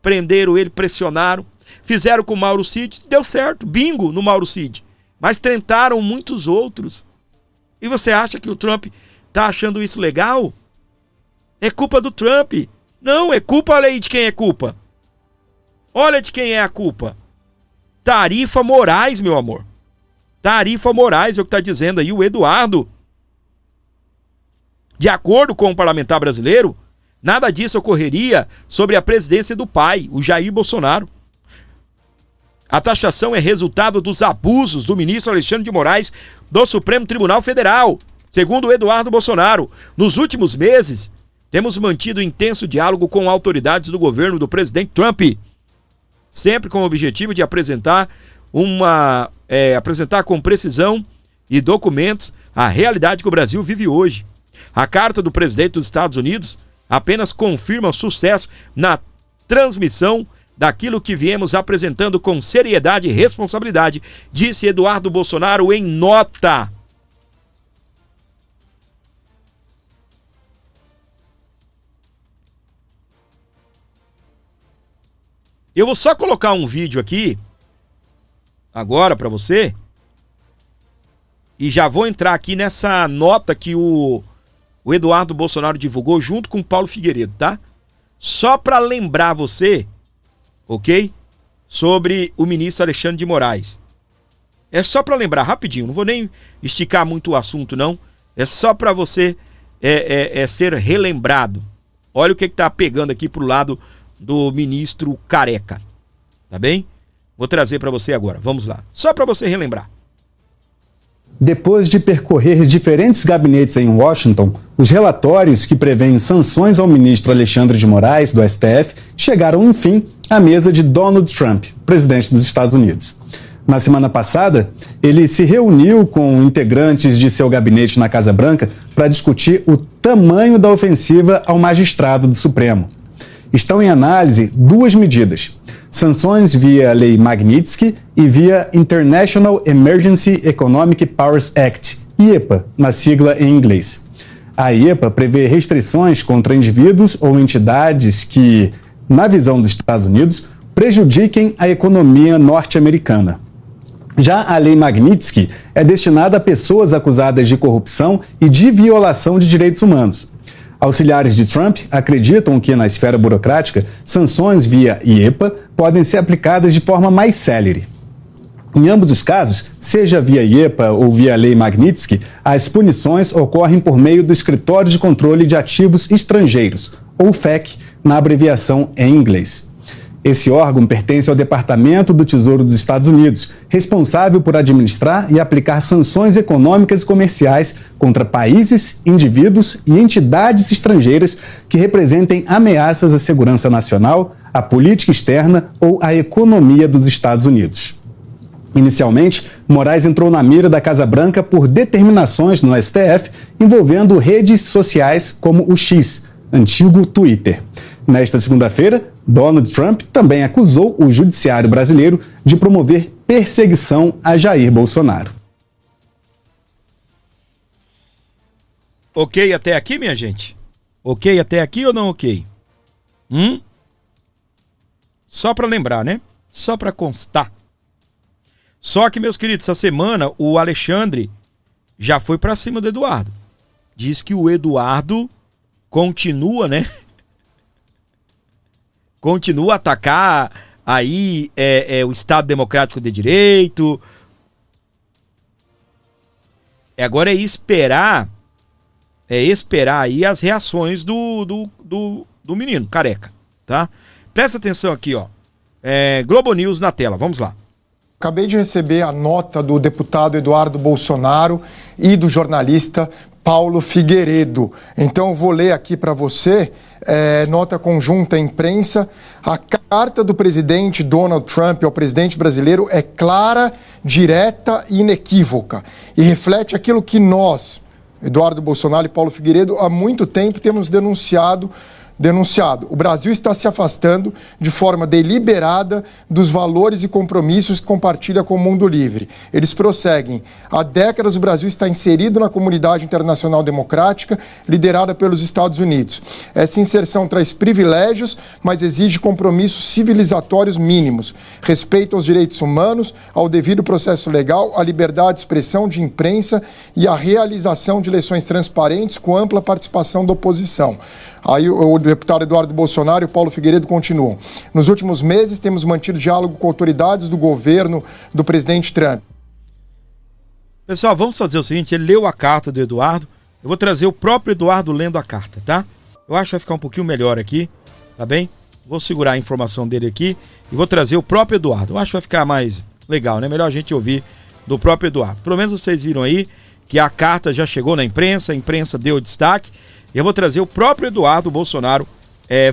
prenderam ele, pressionaram, fizeram com o Mauro Cid, deu certo, bingo no Mauro Cid, mas tentaram muitos outros. E você acha que o Trump tá achando isso legal? É culpa do Trump. Não, é culpa, olha aí de quem é culpa. Olha de quem é a culpa. Tarifa Moraes, meu amor. Tarifa Moraes é o que está dizendo aí o Eduardo. De acordo com o parlamentar brasileiro, nada disso ocorreria sobre a presidência do pai, o Jair Bolsonaro. A taxação é resultado dos abusos do ministro Alexandre de Moraes do Supremo Tribunal Federal, segundo o Eduardo Bolsonaro. Nos últimos meses, temos mantido intenso diálogo com autoridades do governo do presidente Trump, sempre com o objetivo de apresentar com precisão e documentos a realidade que o Brasil vive hoje. A carta do presidente dos Estados Unidos apenas confirma sucesso na transmissão daquilo que viemos apresentando com seriedade e responsabilidade, disse Eduardo Bolsonaro em nota. Eu vou só colocar um vídeo aqui, agora para você, e já vou entrar aqui nessa nota que o Eduardo Bolsonaro divulgou junto com o Paulo Figueiredo, tá? Só para lembrar você, ok? Sobre o ministro Alexandre de Moraes. É só para lembrar, rapidinho, não vou nem esticar muito o assunto, não. É só para você ser relembrado. Olha o que tá pegando aqui pro lado do ministro Careca, tá bem? Vou trazer para você agora, vamos lá. Só para você relembrar. Depois de percorrer diferentes gabinetes em Washington, os relatórios que prevêem sanções ao ministro Alexandre de Moraes, do STF, chegaram, enfim, à mesa de Donald Trump, presidente dos Estados Unidos. Na semana passada, ele se reuniu com integrantes de seu gabinete na Casa Branca para discutir o tamanho da ofensiva ao magistrado do Supremo. Estão em análise duas medidas: sanções via Lei Magnitsky e via International Emergency Economic Powers Act, IEPA, na sigla em inglês. A IEPA prevê restrições contra indivíduos ou entidades que, na visão dos Estados Unidos, prejudiquem a economia norte-americana. Já a Lei Magnitsky é destinada a pessoas acusadas de corrupção e de violação de direitos humanos. Auxiliares de Trump acreditam que, na esfera burocrática, sanções via IEPA podem ser aplicadas de forma mais célere. Em ambos os casos, seja via IEPA ou via Lei Magnitsky, as punições ocorrem por meio do Escritório de Controle de Ativos Estrangeiros, ou FEC, na abreviação em inglês. Esse órgão pertence ao Departamento do Tesouro dos Estados Unidos, responsável por administrar e aplicar sanções econômicas e comerciais contra países, indivíduos e entidades estrangeiras que representem ameaças à segurança nacional, à política externa ou à economia dos Estados Unidos. Inicialmente, Moraes entrou na mira da Casa Branca por determinações no STF envolvendo redes sociais como o X, antigo Twitter. Nesta segunda-feira, Donald Trump também acusou o judiciário brasileiro de promover perseguição a Jair Bolsonaro. Ok até aqui, minha gente? Ok até aqui ou não ok? Só para lembrar, né? Só para constar. Só que, meus queridos, essa semana o Alexandre já foi para cima do Eduardo. Diz que o Eduardo continua, né? Continua a atacar aí o Estado Democrático de Direito. Agora é esperar aí as reações do menino careca, tá? Presta atenção aqui, ó. Globo News na tela, vamos lá. Acabei de receber a nota do deputado Eduardo Bolsonaro e do jornalista Paulo Figueiredo. Então eu vou ler aqui para você, nota conjunta à imprensa. A carta do presidente Donald Trump ao presidente brasileiro é clara, direta e inequívoca e reflete aquilo que nós, Eduardo Bolsonaro e Paulo Figueiredo, há muito tempo temos denunciado. O Brasil está se afastando de forma deliberada dos valores e compromissos que compartilha com o mundo livre. Eles prosseguem. Há décadas o Brasil está inserido na comunidade internacional democrática liderada pelos Estados Unidos. Essa inserção traz privilégios, mas exige compromissos civilizatórios mínimos, respeito aos direitos humanos, ao devido processo legal, à liberdade de expressão de imprensa e à realização de eleições transparentes com ampla participação da oposição. Aí o deputado Eduardo Bolsonaro e o Paulo Figueiredo continuam. Nos últimos meses, temos mantido diálogo com autoridades do governo do presidente Trump. Pessoal, vamos fazer o seguinte, ele leu a carta do Eduardo, eu vou trazer o próprio Eduardo lendo a carta, tá? Eu acho que vai ficar um pouquinho melhor aqui, tá bem? Vou segurar a informação dele aqui e vou trazer o próprio Eduardo. Eu acho que vai ficar mais legal, né? Melhor a gente ouvir do próprio Eduardo. Pelo menos vocês viram aí que a carta já chegou na imprensa, a imprensa deu destaque. Eu vou trazer o próprio Eduardo Bolsonaro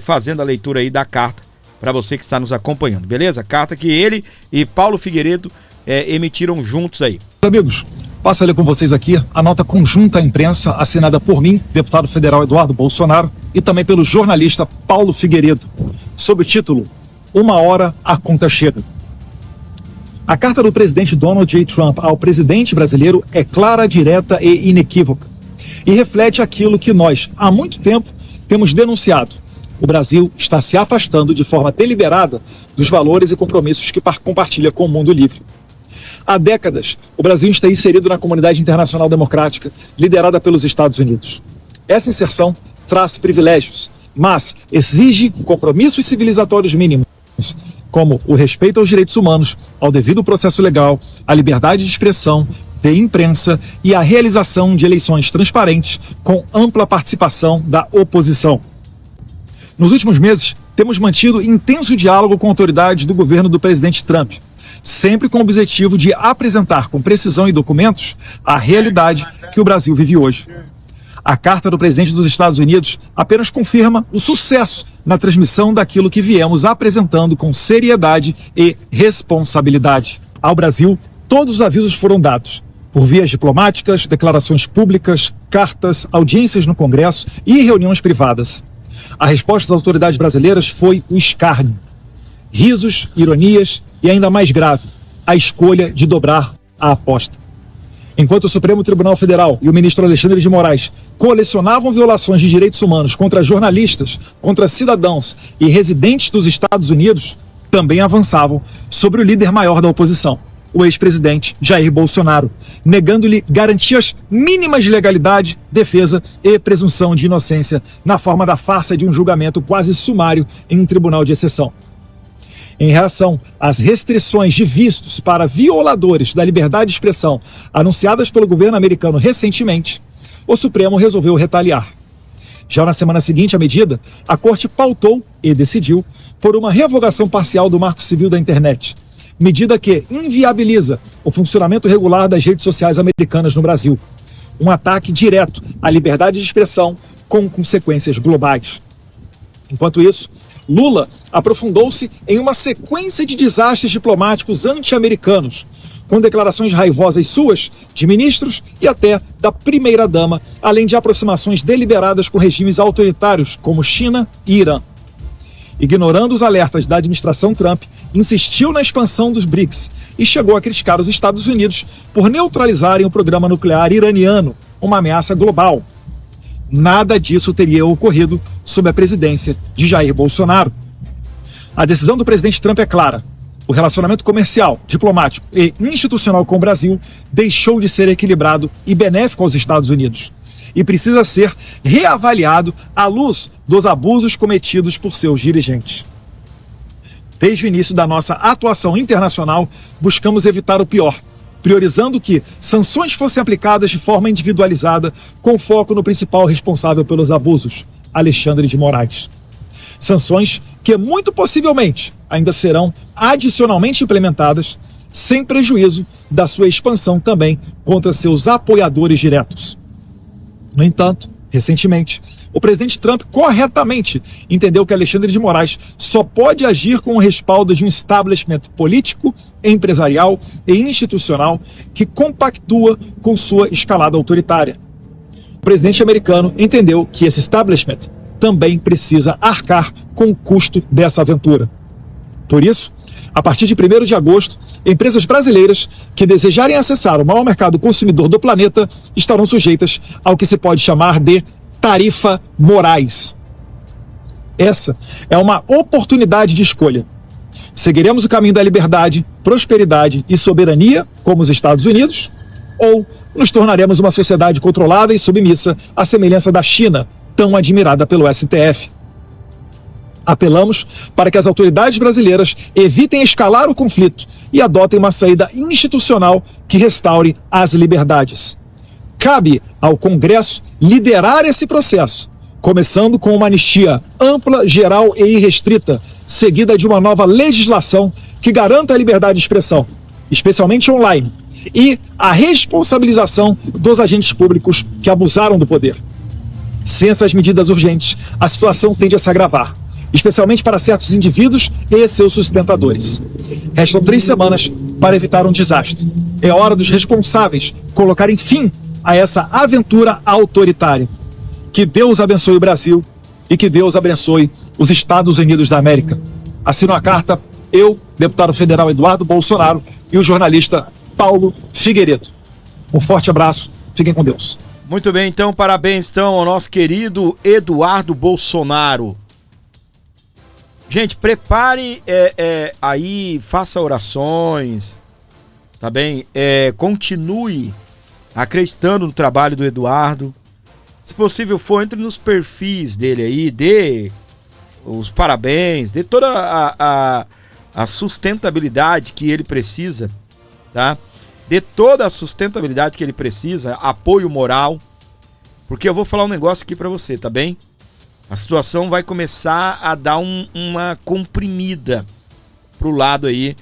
fazendo a leitura aí da carta para você que está nos acompanhando, beleza? Carta que ele e Paulo Figueiredo emitiram juntos aí. Amigos, passo a ler com vocês aqui a nota conjunta à imprensa assinada por mim, deputado federal Eduardo Bolsonaro, e também pelo jornalista Paulo Figueiredo, sob o título "Uma hora a conta chega". A carta do presidente Donald J. Trump ao presidente brasileiro é clara, direta e inequívoca. E reflete aquilo que nós, há muito tempo, temos denunciado. O Brasil está se afastando de forma deliberada dos valores e compromissos que compartilha com o mundo livre. Há décadas, o Brasil está inserido na comunidade internacional democrática, liderada pelos Estados Unidos. Essa inserção traz privilégios, mas exige compromissos civilizatórios mínimos, como o respeito aos direitos humanos, ao devido processo legal, à liberdade de expressão, de imprensa e a realização de eleições transparentes com ampla participação da oposição. Nos últimos meses, temos mantido intenso diálogo com autoridades do governo do presidente Trump, sempre com o objetivo de apresentar com precisão e documentos a realidade que o Brasil vive hoje. A carta do presidente dos Estados Unidos apenas confirma o sucesso na transmissão daquilo que viemos apresentando com seriedade e responsabilidade. Ao Brasil, todos os avisos foram dados, por vias diplomáticas, declarações públicas, cartas, audiências no Congresso e reuniões privadas. A resposta das autoridades brasileiras foi o escárnio. Risos, ironias e, ainda mais grave, a escolha de dobrar a aposta. Enquanto o Supremo Tribunal Federal e o ministro Alexandre de Moraes colecionavam violações de direitos humanos contra jornalistas, contra cidadãos e residentes dos Estados Unidos, também avançavam sobre o líder maior da oposição, o ex-presidente Jair Bolsonaro, negando-lhe garantias mínimas de legalidade, defesa e presunção de inocência na forma da farsa de um julgamento quase sumário em um tribunal de exceção. Em reação às restrições de vistos para violadores da liberdade de expressão anunciadas pelo governo americano recentemente, o Supremo resolveu retaliar. Já na semana seguinte à medida, a Corte pautou e decidiu por uma revogação parcial do Marco Civil da Internet, medida que inviabiliza o funcionamento regular das redes sociais americanas no Brasil. Um ataque direto à liberdade de expressão com consequências globais. Enquanto isso, Lula aprofundou-se em uma sequência de desastres diplomáticos anti-americanos, com declarações raivosas suas, de ministros e até da primeira-dama, além de aproximações deliberadas com regimes autoritários como China e Irã. Ignorando os alertas da administração Trump, insistiu na expansão dos BRICS e chegou a criticar os Estados Unidos por neutralizarem o programa nuclear iraniano, uma ameaça global. Nada disso teria ocorrido sob a presidência de Jair Bolsonaro. A decisão do presidente Trump é clara. O relacionamento comercial, diplomático e institucional com o Brasil deixou de ser equilibrado e benéfico aos Estados Unidos e precisa ser reavaliado à luz dos abusos cometidos por seus dirigentes. Desde o início da nossa atuação internacional, buscamos evitar o pior, priorizando que sanções fossem aplicadas de forma individualizada, com foco no principal responsável pelos abusos, Alexandre de Moraes. Sanções que, muito possivelmente, ainda serão adicionalmente implementadas, sem prejuízo da sua expansão também contra seus apoiadores diretos. No entanto, recentemente, o presidente Trump corretamente entendeu que Alexandre de Moraes só pode agir com o respaldo de um establishment político, empresarial e institucional que compactua com sua escalada autoritária. O presidente americano entendeu que esse establishment também precisa arcar com o custo dessa aventura. Por isso, a partir de 1º de agosto, empresas brasileiras que desejarem acessar o maior mercado consumidor do planeta estarão sujeitas ao que se pode chamar de tarifa Moraes. Essa é uma oportunidade de escolha. Seguiremos o caminho da liberdade, prosperidade e soberania, como os Estados Unidos, ou nos tornaremos uma sociedade controlada e submissa à semelhança da China, tão admirada pelo STF. Apelamos para que as autoridades brasileiras evitem escalar o conflito e adotem uma saída institucional que restaure as liberdades. Cabe ao Congresso liderar esse processo, começando com uma anistia ampla, geral e irrestrita, seguida de uma nova legislação que garanta a liberdade de expressão, especialmente online, e a responsabilização dos agentes públicos que abusaram do poder. Sem essas medidas urgentes, a situação tende a se agravar, especialmente para certos indivíduos e seus sustentadores. Restam 3 semanas para evitar um desastre. É hora dos responsáveis colocarem fim a essa aventura autoritária. Que Deus abençoe o Brasil e que Deus abençoe os Estados Unidos da América. Assino a carta eu, deputado federal Eduardo Bolsonaro, e o jornalista Paulo Figueiredo. Um forte abraço, fiquem com Deus. Muito bem, então, parabéns então ao nosso querido Eduardo Bolsonaro. Gente, prepare aí, faça orações, tá bem? Continue acreditando no trabalho do Eduardo. Se possível for, entre nos perfis dele aí, dê os parabéns, dê toda a sustentabilidade que ele precisa, tá? Dê toda a sustentabilidade que ele precisa, apoio moral, porque eu vou falar um negócio aqui pra você, tá bem? A situação vai começar a dar uma comprimida pro lado aí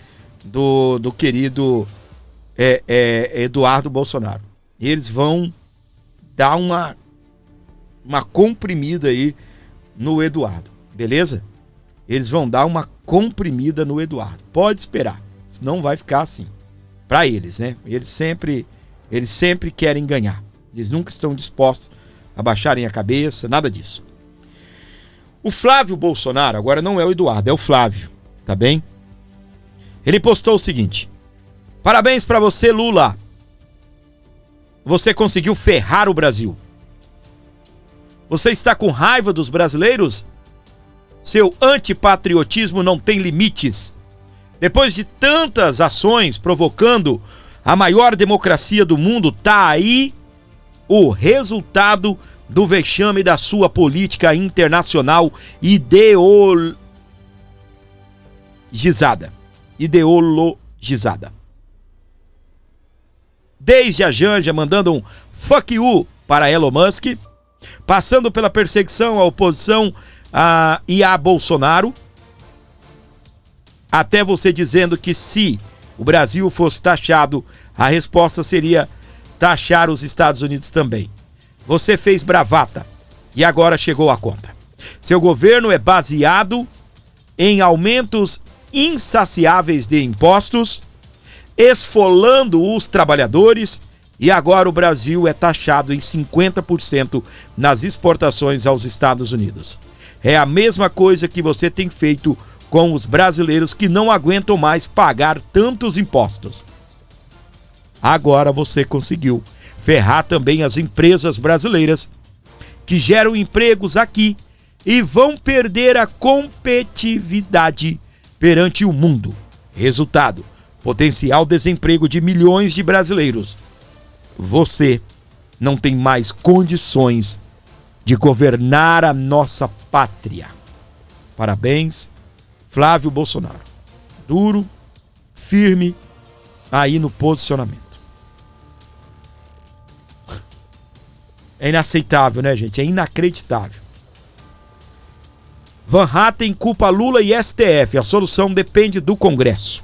do querido Eduardo Bolsonaro. Eles vão dar uma comprimida aí no Eduardo, beleza? Eles vão dar uma comprimida no Eduardo. Pode esperar, senão vai ficar assim. Para eles, né? Eles sempre querem ganhar. Eles nunca estão dispostos a baixarem a cabeça, nada disso. O Flávio Bolsonaro, agora não é o Eduardo, é o Flávio, tá bem? Ele postou o seguinte: parabéns para você, Lula. Você conseguiu ferrar o Brasil. Você está com raiva dos brasileiros? Seu antipatriotismo não tem limites. Depois de tantas ações provocando a maior democracia do mundo, tá aí o resultado do vexame da sua política internacional ideologizada. Desde a Janja mandando um fuck you para Elon Musk, passando pela perseguição à oposição e a Bolsonaro, até você dizendo que se o Brasil fosse taxado, a resposta seria taxar os Estados Unidos também. Você fez bravata e agora chegou a conta. Seu governo é baseado em aumentos insaciáveis de impostos, esfolando os trabalhadores, e agora o Brasil é taxado em 50% nas exportações aos Estados Unidos. É a mesma coisa que você tem feito com os brasileiros que não aguentam mais pagar tantos impostos. Agora você conseguiu ferrar também as empresas brasileiras que geram empregos aqui e vão perder a competitividade perante o mundo. Resultado: potencial desemprego de milhões de brasileiros. Você não tem mais condições de governar a nossa pátria. Parabéns, Flávio Bolsonaro. Duro, firme, aí no posicionamento. É inaceitável, né, gente? É inacreditável. Van Hatten culpa Lula e STF. A solução depende do Congresso.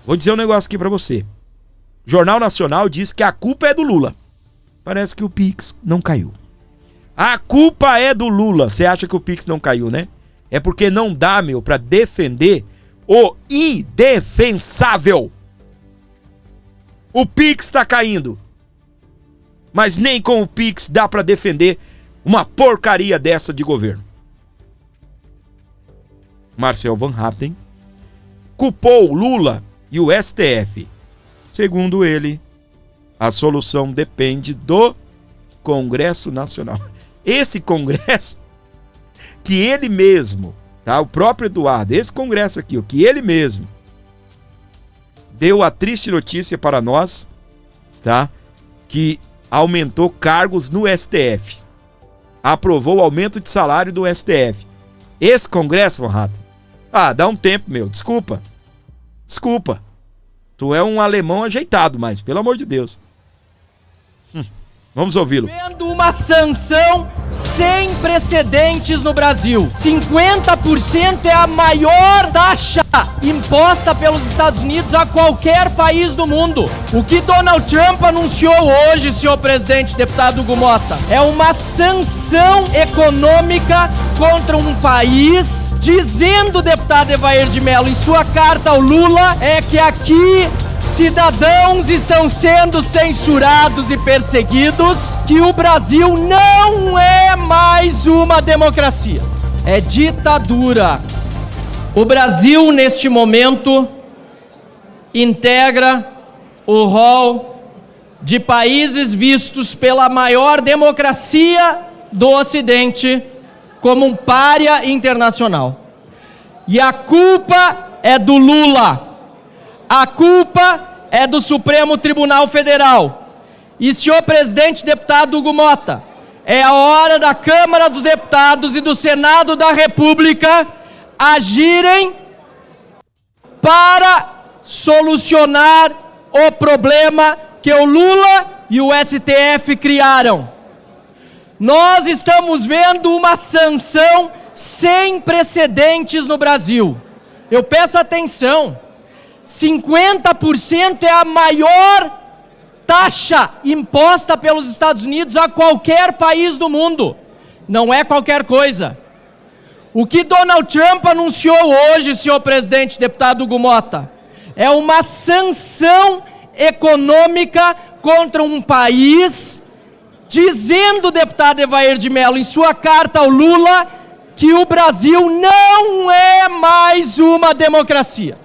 Vou dizer um negócio aqui pra você. O Jornal Nacional diz que a culpa é do Lula. Parece que o Pix não caiu. A culpa é do Lula. Você acha que o Pix não caiu, né? É porque não dá, pra defender o indefensável. O Pix tá caindo. Mas nem com o Pix dá pra defender uma porcaria dessa de governo. Marcel Van Hatten culpou Lula e o STF. Segundo ele, a solução depende do Congresso Nacional. Esse Congresso que ele mesmo, tá? O próprio Eduardo, esse Congresso aqui, o que ele mesmo deu a triste notícia para nós, tá? Que aumentou cargos no STF. Aprovou o aumento de salário do STF. Esse Congresso, Van Hatten, dá um tempo, desculpa. Tu é um alemão ajeitado, mas pelo amor de Deus. Vamos ouvi-lo. Vendo uma sanção sem precedentes no Brasil. 50% é a maior taxa imposta pelos Estados Unidos a qualquer país do mundo. O que Donald Trump anunciou hoje, senhor presidente, deputado Hugo Mota, é uma sanção econômica contra um país, dizendo o deputado Evair de Mello em sua carta ao Lula, é que aqui cidadãos estão sendo censurados e perseguidos, que o Brasil não é mais uma democracia, é ditadura. O Brasil, neste momento, integra o rol de países vistos pela maior democracia do Ocidente como um pária internacional. E a culpa é do Lula. A culpa é do Supremo Tribunal Federal. E, senhor presidente, deputado Hugo Mota, é a hora da Câmara dos Deputados e do Senado da República agirem para solucionar o problema que o Lula e o STF criaram. Nós estamos vendo uma sanção sem precedentes no Brasil. Eu peço atenção. 50% é a maior taxa imposta pelos Estados Unidos a qualquer país do mundo. Não é qualquer coisa. O que Donald Trump anunciou hoje, senhor presidente, deputado Hugo Mota, é uma sanção econômica contra um país, dizendo o deputado Evair de Mello em sua carta ao Lula que o Brasil não é mais uma democracia.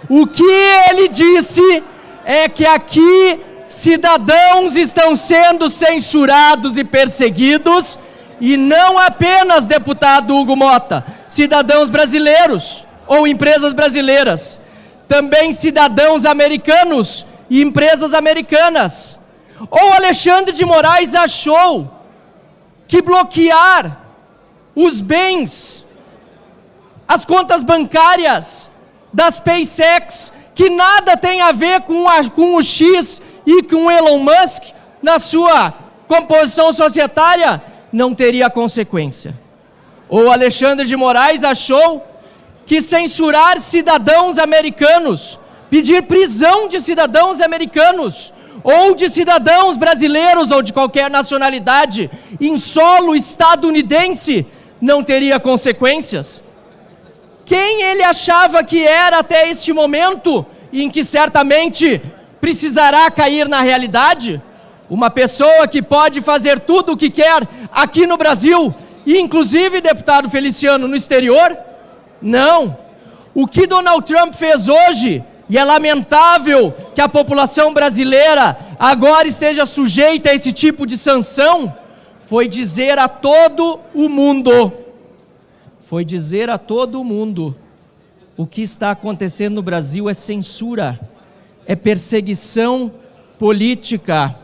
O que ele disse é que aqui cidadãos estão sendo censurados e perseguidos, e não apenas, deputado Hugo Mota, cidadãos brasileiros ou empresas brasileiras, também cidadãos americanos e empresas americanas. Ou Alexandre de Moraes achou que bloquear os bens, as contas bancárias da SpaceX, que nada tem a ver com o X e com Elon Musk na sua composição societária, não teria consequência. Ou Alexandre de Moraes achou que censurar cidadãos americanos, pedir prisão de cidadãos americanos, ou de cidadãos brasileiros ou de qualquer nacionalidade em solo estadunidense, não teria consequências? Quem ele achava que era até este momento, em que certamente precisará cair na realidade? Uma pessoa que pode fazer tudo o que quer aqui no Brasil, e inclusive, deputado Feliciano, no exterior? Não. O que Donald Trump fez hoje, e é lamentável que a população brasileira agora esteja sujeita a esse tipo de sanção, foi dizer a todo o mundo, o que está acontecendo no Brasil é censura, é perseguição política,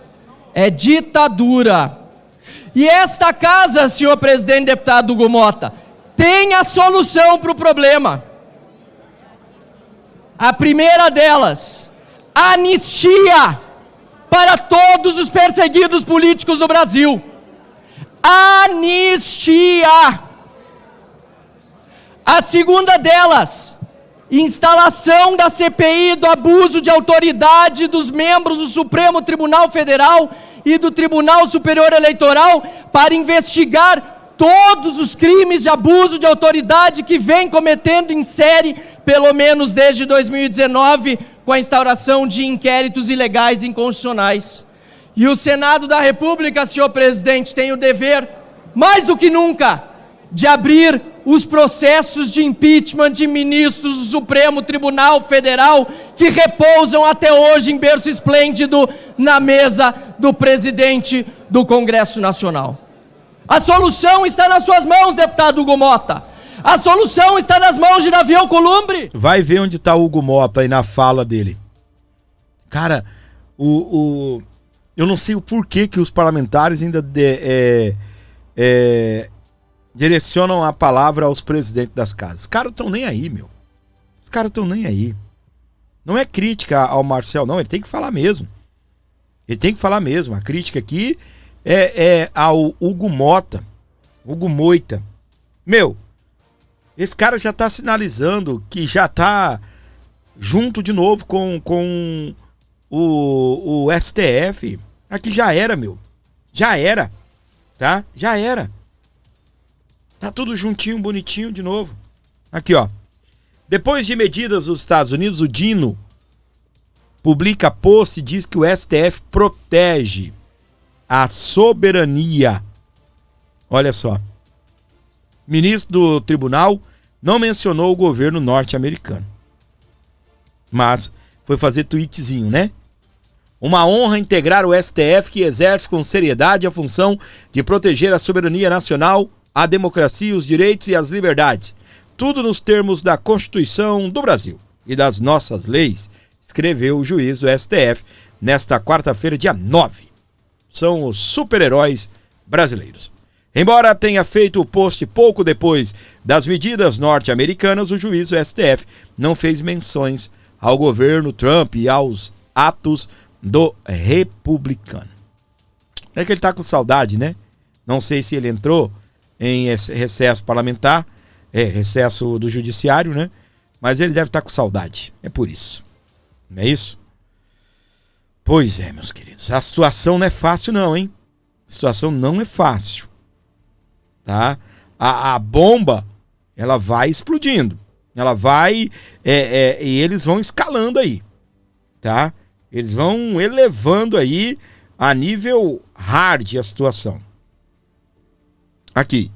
é ditadura. E esta casa, senhor presidente, deputado Hugo Mota, tem a solução para o problema. A primeira delas, anistia para todos os perseguidos políticos do Brasil. Anistia. A segunda delas, instalação da CPI do abuso de autoridade dos membros do Supremo Tribunal Federal e do Tribunal Superior Eleitoral para investigar todos os crimes de abuso de autoridade que vem cometendo em série, pelo menos desde 2019, com a instauração de inquéritos ilegais e inconstitucionais. E o Senado da República, senhor presidente, tem o dever, mais do que nunca, de abrir os processos de impeachment de ministros do Supremo Tribunal Federal que repousam até hoje em berço esplêndido na mesa do presidente do Congresso Nacional. A solução está nas suas mãos, deputado Hugo Mota. A solução está nas mãos de Davi Alcolumbre. Vai ver onde está o Hugo Mota aí na fala dele. Cara, eu não sei o porquê que os parlamentares ainda direcionam a palavra aos presidentes das casas. Os caras estão nem aí, meu. Os caras estão nem aí. Não é crítica ao Marcel, não. Ele tem que falar mesmo. Ele tem que falar mesmo. A crítica aqui é ao Hugo Mota. Hugo Moita. Meu, esse cara já tá sinalizando que já tá junto de novo com o STF. Aqui já era, meu. Já era. Tá? Já era. Tá tudo juntinho, bonitinho de novo. Aqui, ó. Depois de medidas dos Estados Unidos, o Dino publica post e diz que o STF protege a soberania. Olha só. Ministro do Tribunal não mencionou o governo norte-americano. Mas foi fazer tweetzinho, né? Uma honra integrar o STF, que exerce com seriedade a função de proteger a soberania nacional, a democracia, os direitos e as liberdades. Tudo nos termos da Constituição do Brasil e das nossas leis, escreveu o juiz do STF nesta quarta-feira, dia 9. São os super-heróis brasileiros. Embora tenha feito o post pouco depois das medidas norte-americanas, o juiz do STF não fez menções ao governo Trump e aos atos do republicano. É que ele tá com saudade, né? Não sei se ele entrou em recesso parlamentar, recesso do judiciário, né? Mas ele deve estar com saudade, é por isso. Não é isso? Pois é, meus queridos, a situação não é fácil não, hein? A situação não é fácil, tá? A bomba, ela vai explodindo, ela vai, e eles vão escalando aí, tá? Eles vão elevando aí a nível hard a situação. Aqui,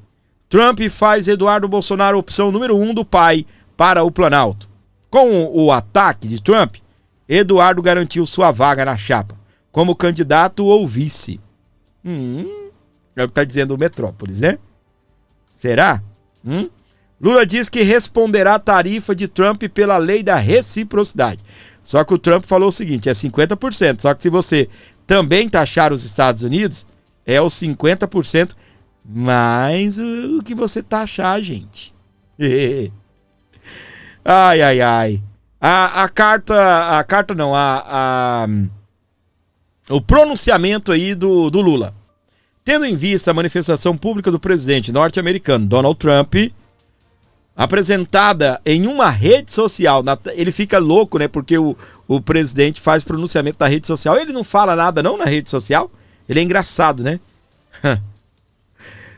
Trump faz Eduardo Bolsonaro opção número 1 do pai para o Planalto. Com o ataque de Trump, Eduardo garantiu sua vaga na chapa, como candidato ou vice. É o que está dizendo o Metrópolis, né? Será? Lula diz que responderá a tarifa de Trump pela lei da reciprocidade. Só que o Trump falou o seguinte, é 50%. Só que se você também taxar os Estados Unidos, é os 50% mais o que você taxar, gente. Ai, ai, ai. O pronunciamento aí do Lula. Tendo em vista a manifestação pública do presidente norte-americano Donald Trump, apresentada em uma rede social, ele fica louco, né? Porque o presidente faz pronunciamento na rede social. Ele não fala nada não na rede social. Ele é engraçado, né?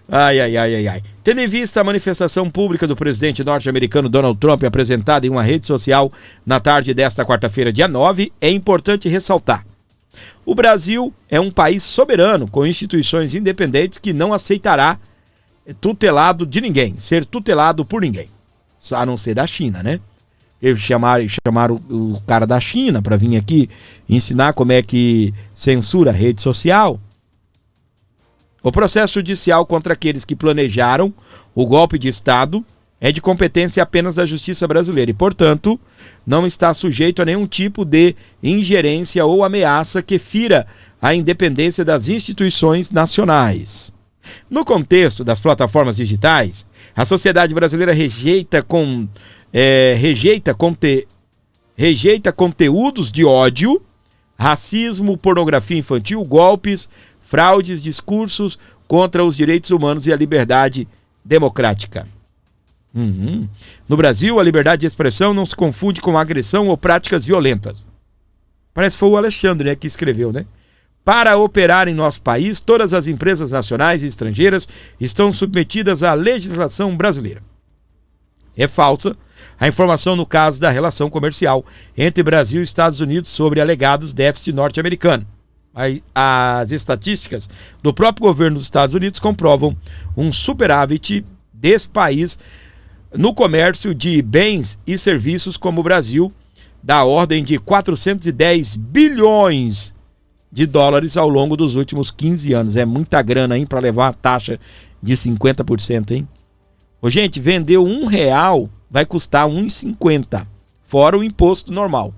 Ai. Tendo em vista a manifestação pública do presidente norte-americano Donald Trump apresentada em uma rede social na tarde desta quarta-feira, dia 9, é importante ressaltar: o Brasil é um país soberano, com instituições independentes que não aceitará tutelado de ninguém, ser tutelado por ninguém, a não ser da China, né? Eles chamaram o cara da China para vir aqui ensinar como é que censura a rede social. O processo judicial contra aqueles que planejaram o golpe de Estado é de competência apenas da Justiça brasileira e, portanto, não está sujeito a nenhum tipo de ingerência ou ameaça que fira a independência das instituições nacionais. No contexto das plataformas digitais, a sociedade brasileira rejeita conteúdos de ódio, racismo, pornografia infantil, golpes, fraudes, discursos contra os direitos humanos e a liberdade democrática. No Brasil, a liberdade de expressão não se confunde com agressão ou práticas violentas. Parece que foi o Alexandre, né, que escreveu, né? Para operar em nosso país, todas as empresas nacionais e estrangeiras estão submetidas à legislação brasileira. É falsa a informação no caso da relação comercial entre Brasil e Estados Unidos sobre alegados déficit norte-americano. As estatísticas do próprio governo dos Estados Unidos comprovam um superávit desse país no comércio de bens e serviços, como o Brasil, da ordem de 410 bilhões de dólares ao longo dos últimos 15 anos. É muita grana, hein, para levar uma taxa de 50%, hein? Ô, gente, vender R$1 vai custar R$1,50, fora o imposto normal.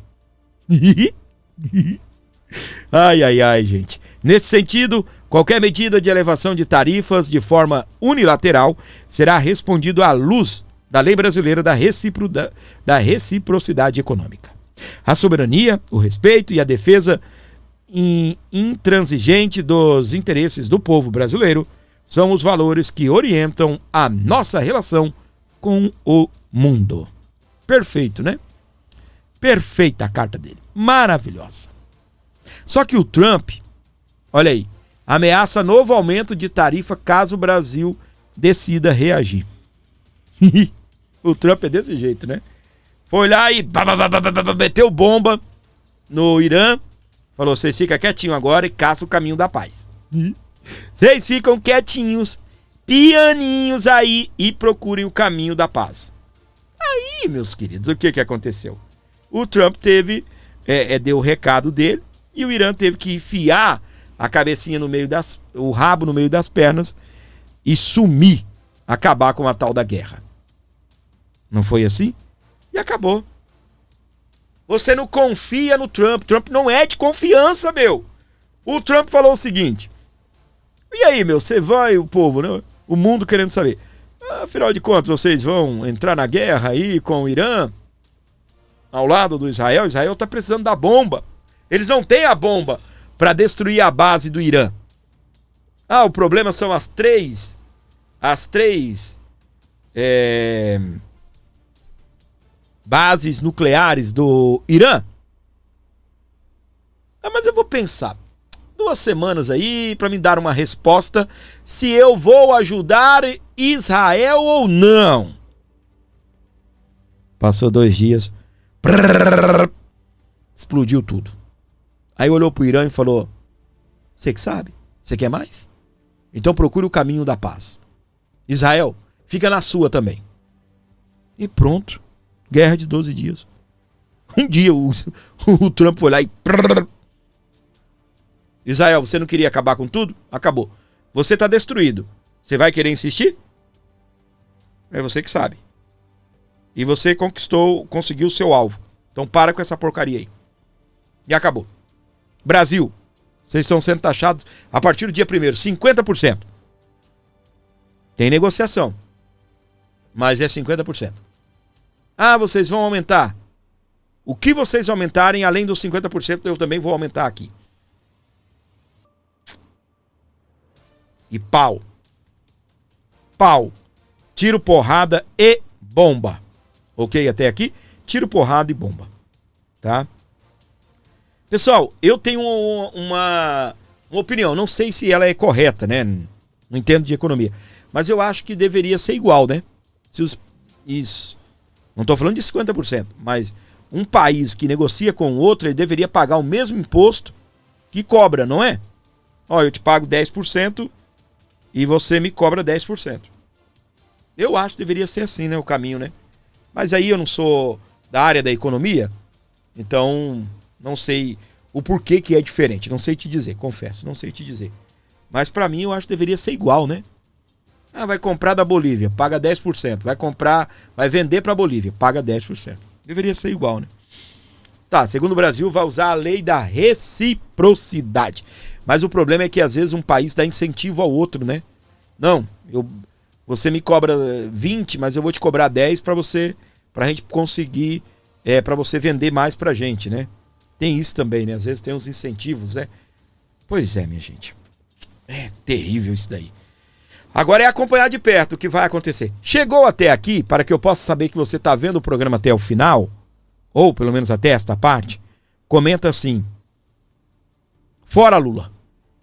Ai, gente. Nesse sentido, qualquer medida de elevação de tarifas de forma unilateral será respondido à luz da lei brasileira da reciprocidade econômica. A soberania, o respeito e a defesa intransigente dos interesses do povo brasileiro são os valores que orientam a nossa relação com o mundo. Perfeito, né? Perfeita a carta dele. Maravilhosa. Só que o Trump, olha aí, ameaça novo aumento de tarifa caso o Brasil decida reagir. O Trump é desse jeito, né? Foi lá e meteu bomba no Irã. Falou, vocês ficam quietinhos agora e caça o caminho da paz. Vocês ficam quietinhos, pianinhos aí e procurem o caminho da paz. Aí, meus queridos, o que aconteceu? O Trump deu o recado dele e o Irã teve que enfiar a cabecinha o rabo no meio das pernas e sumir, acabar com a tal da guerra. Não foi assim? E acabou. Você não confia no Trump. Trump não é de confiança, meu. O Trump falou o seguinte. E aí, meu, você vai, o povo, né? O mundo querendo saber. Afinal de contas, vocês vão entrar na guerra aí com o Irã? Ao lado do Israel? Israel tá precisando da bomba. Eles não têm a bomba para destruir a base do Irã. O problema são as três bases nucleares do Irã. Mas eu vou pensar 2 semanas aí para me dar uma resposta se eu vou ajudar Israel ou não. Passou 2 dias, explodiu tudo. Aí olhou pro Irã e falou, você que sabe? Você quer mais? Então procure o caminho da paz. Israel, fica na sua também. E pronto. Guerra de 12 dias. Um dia o Trump foi lá e... Israel, você não queria acabar com tudo? Acabou. Você está destruído. Você vai querer insistir? É você que sabe. E você conseguiu o seu alvo. Então para com essa porcaria aí. E acabou. Brasil, vocês estão sendo taxados a partir do dia 1º, 50%. Tem negociação. Mas é 50%. Vocês vão aumentar. O que vocês aumentarem, além dos 50%, eu também vou aumentar aqui. e pau. Pau. Tiro, porrada e bomba. Ok até aqui? Tiro, porrada e bomba. Tá? Pessoal, eu tenho uma opinião. Não sei se ela é correta, né? Não entendo de economia. Mas eu acho que deveria ser igual, né? Isso. Não estou falando de 50%. Mas um país que negocia com o outro, ele deveria pagar o mesmo imposto que cobra, não é? Ó, eu te pago 10% e você me cobra 10%. Eu acho que deveria ser assim, né? O caminho, né? Mas aí eu não sou da área da economia, então não sei o porquê que é diferente. Não sei te dizer, confesso, não sei te dizer. Mas pra mim eu acho que deveria ser igual, né? Ah, vai comprar da Bolívia, paga 10%. Vai vender pra Bolívia, paga 10%. Deveria ser igual, né? Tá, segundo o Brasil, vai usar a lei da reciprocidade. Mas o problema é que às vezes um país dá incentivo ao outro, né? Não, você me cobra 20, mas eu vou te cobrar 10 pra gente conseguir, pra você vender mais pra gente, né? Tem isso também, né? Às vezes tem uns incentivos, né? Pois é, minha gente. É terrível isso daí. Agora é acompanhar de perto o que vai acontecer. Chegou até aqui, para que eu possa saber que você está vendo o programa até o final, ou pelo menos até esta parte, comenta assim: fora Lula.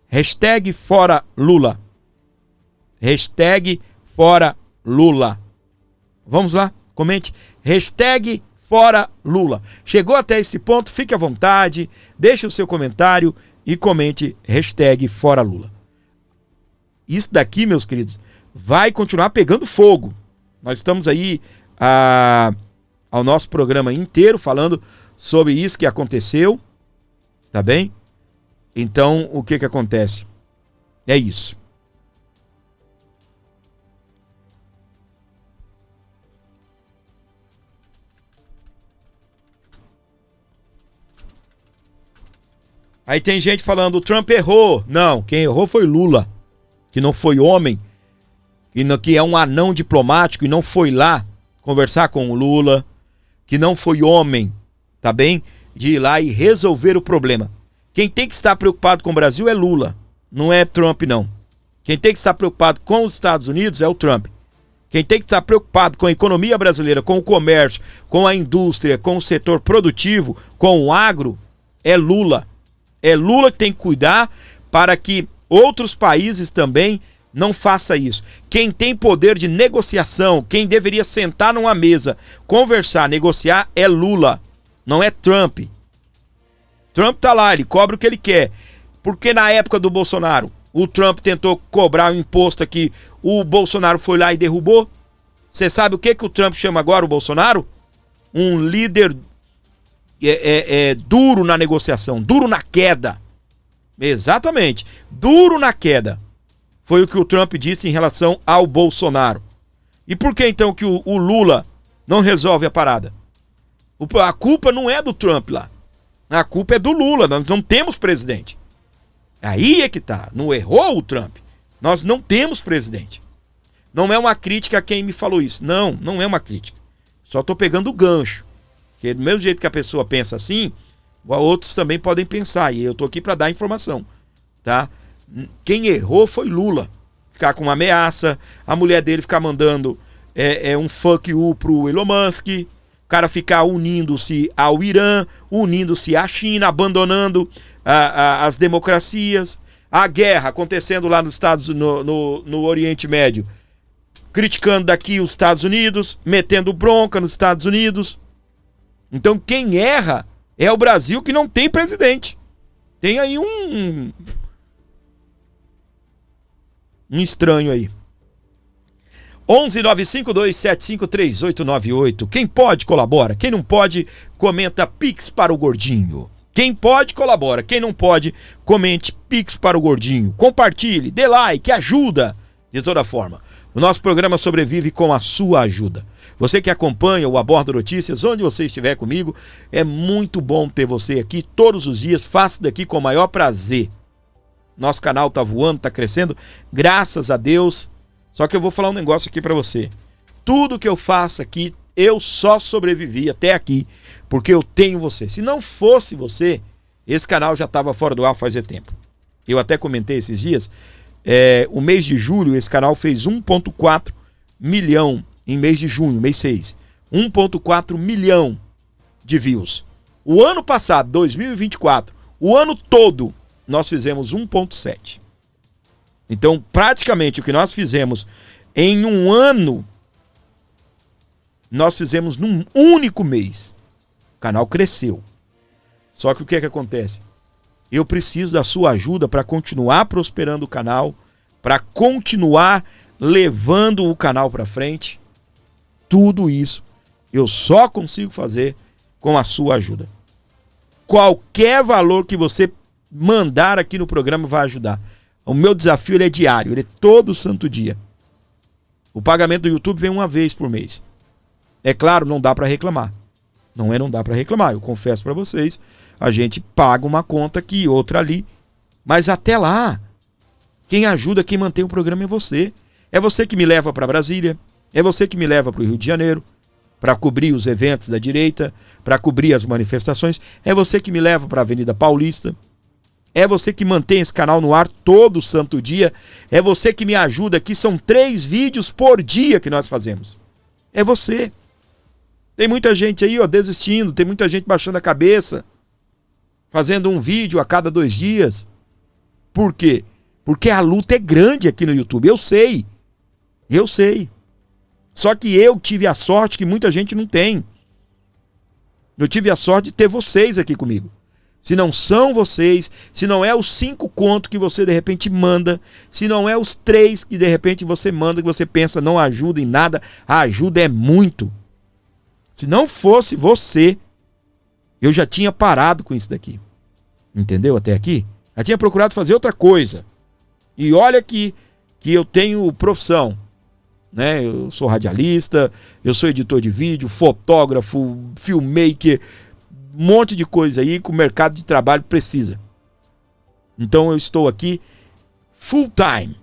Hashtag fora Lula. Hashtag fora Lula. Vamos lá? Comente. Hashtag fora Lula. Chegou até esse ponto, fique à vontade, deixe o seu comentário e comente hashtag fora Lula. Isso daqui, meus queridos, vai continuar pegando fogo. Nós estamos aí ao nosso programa inteiro falando sobre isso que aconteceu, tá bem? Então, o que acontece? É isso. Aí tem gente falando, o Trump errou. Não, quem errou foi Lula, que não foi homem, que é um anão diplomático e não foi lá conversar com o Lula, que não foi homem, tá bem? De ir lá e resolver o problema. Quem tem que estar preocupado com o Brasil é Lula, não é Trump, não. Quem tem que estar preocupado com os Estados Unidos é o Trump. Quem tem que estar preocupado com a economia brasileira, com o comércio, com a indústria, com o setor produtivo, com o agro, é Lula. É Lula que tem que cuidar para que outros países também não façam isso. Quem tem poder de negociação, quem deveria sentar numa mesa, conversar, negociar, é Lula, não é Trump. Trump tá lá, ele cobra o que ele quer. Porque na época do Bolsonaro, o Trump tentou cobrar um imposto aqui, o Bolsonaro foi lá e derrubou. Você sabe o que o Trump chama agora o Bolsonaro? Um líder duro na negociação, duro na queda. Exatamente, duro na queda. Foi o que o Trump disse em relação ao Bolsonaro. E por que então que o Lula não resolve a parada? A culpa não é do Trump lá. A culpa é do Lula, nós não temos presidente. Aí é que tá, não errou o Trump. Nós não temos presidente. Não é uma crítica a quem me falou isso. Não, não é uma crítica. Só tô pegando o gancho. Porque do mesmo jeito que a pessoa pensa assim, outros também podem pensar. E eu tô aqui para dar informação, tá? Quem errou foi Lula. Ficar com uma ameaça, a mulher dele ficar mandando um fuck you pro Elon Musk, o cara ficar unindo-se ao Irã, unindo-se à China, abandonando as democracias, a guerra acontecendo lá nos no Oriente Médio, criticando daqui os Estados Unidos, metendo bronca nos Estados Unidos. Então quem erra é o Brasil, que não tem presidente. Tem aí um estranho aí. 11952753898. Quem pode, colabora. Quem não pode, comenta Pix para o Gordinho. Quem pode, colabora. Quem não pode, comente Pix para o Gordinho. Compartilhe, dê like, ajuda. De toda forma, o nosso programa sobrevive com a sua ajuda. Você que acompanha o Aborda Notícias, onde você estiver comigo, é muito bom ter você aqui todos os dias. Faço daqui com o maior prazer. Nosso canal tá voando, tá crescendo, graças a Deus. Só que eu vou falar um negócio aqui pra você. Tudo que eu faço aqui, eu só sobrevivi até aqui porque eu tenho você. Se não fosse você, esse canal já estava fora do ar fazia tempo. Eu até comentei esses dias o mês de julho, esse canal fez 1,4 milhão em mês de junho, mês 6. 1,4 milhão de views. O ano passado, 2024, o ano todo, nós fizemos 1,7. Então, praticamente, o que nós fizemos em um ano, nós fizemos num único mês. O canal cresceu. Só que o que é que acontece? Eu preciso da sua ajuda para continuar prosperando o canal, para continuar levando o canal para frente. Tudo isso eu só consigo fazer com a sua ajuda. Qualquer valor que você mandar aqui no programa vai ajudar. O meu desafio ele é diário, ele é todo santo dia. O pagamento do YouTube vem uma vez por mês. É claro, não dá para reclamar. Não dá para reclamar. Eu confesso para vocês, a gente paga uma conta aqui, outra ali. Mas até lá, quem ajuda, quem mantém o programa é você. É você que me leva para Brasília. É você que me leva para o Rio de Janeiro, para cobrir os eventos da direita, para cobrir as manifestações. É você que me leva para a Avenida Paulista. É você que mantém esse canal no ar todo santo dia. É você que me ajuda aqui. São 3 vídeos por dia que nós fazemos. É você. Tem muita gente aí, desistindo. Tem muita gente baixando a cabeça. Fazendo um vídeo a cada 2 dias. Por quê? Porque a luta é grande aqui no YouTube. Eu sei. Só que eu tive a sorte que muita gente não tem. Eu tive a sorte de ter vocês aqui comigo. Se não são vocês, se não é os 5 contos que você de repente manda, se não é os 3 que de repente você manda, que você pensa não ajuda em nada, a ajuda é muito. Se não fosse você, eu já tinha parado com isso daqui. Entendeu até aqui? Já tinha procurado fazer outra coisa. E olha que eu tenho profissão. Né? Eu sou radialista, eu sou editor de vídeo, fotógrafo, filmmaker, um monte de coisa aí que o mercado de trabalho precisa. Então eu estou aqui full time.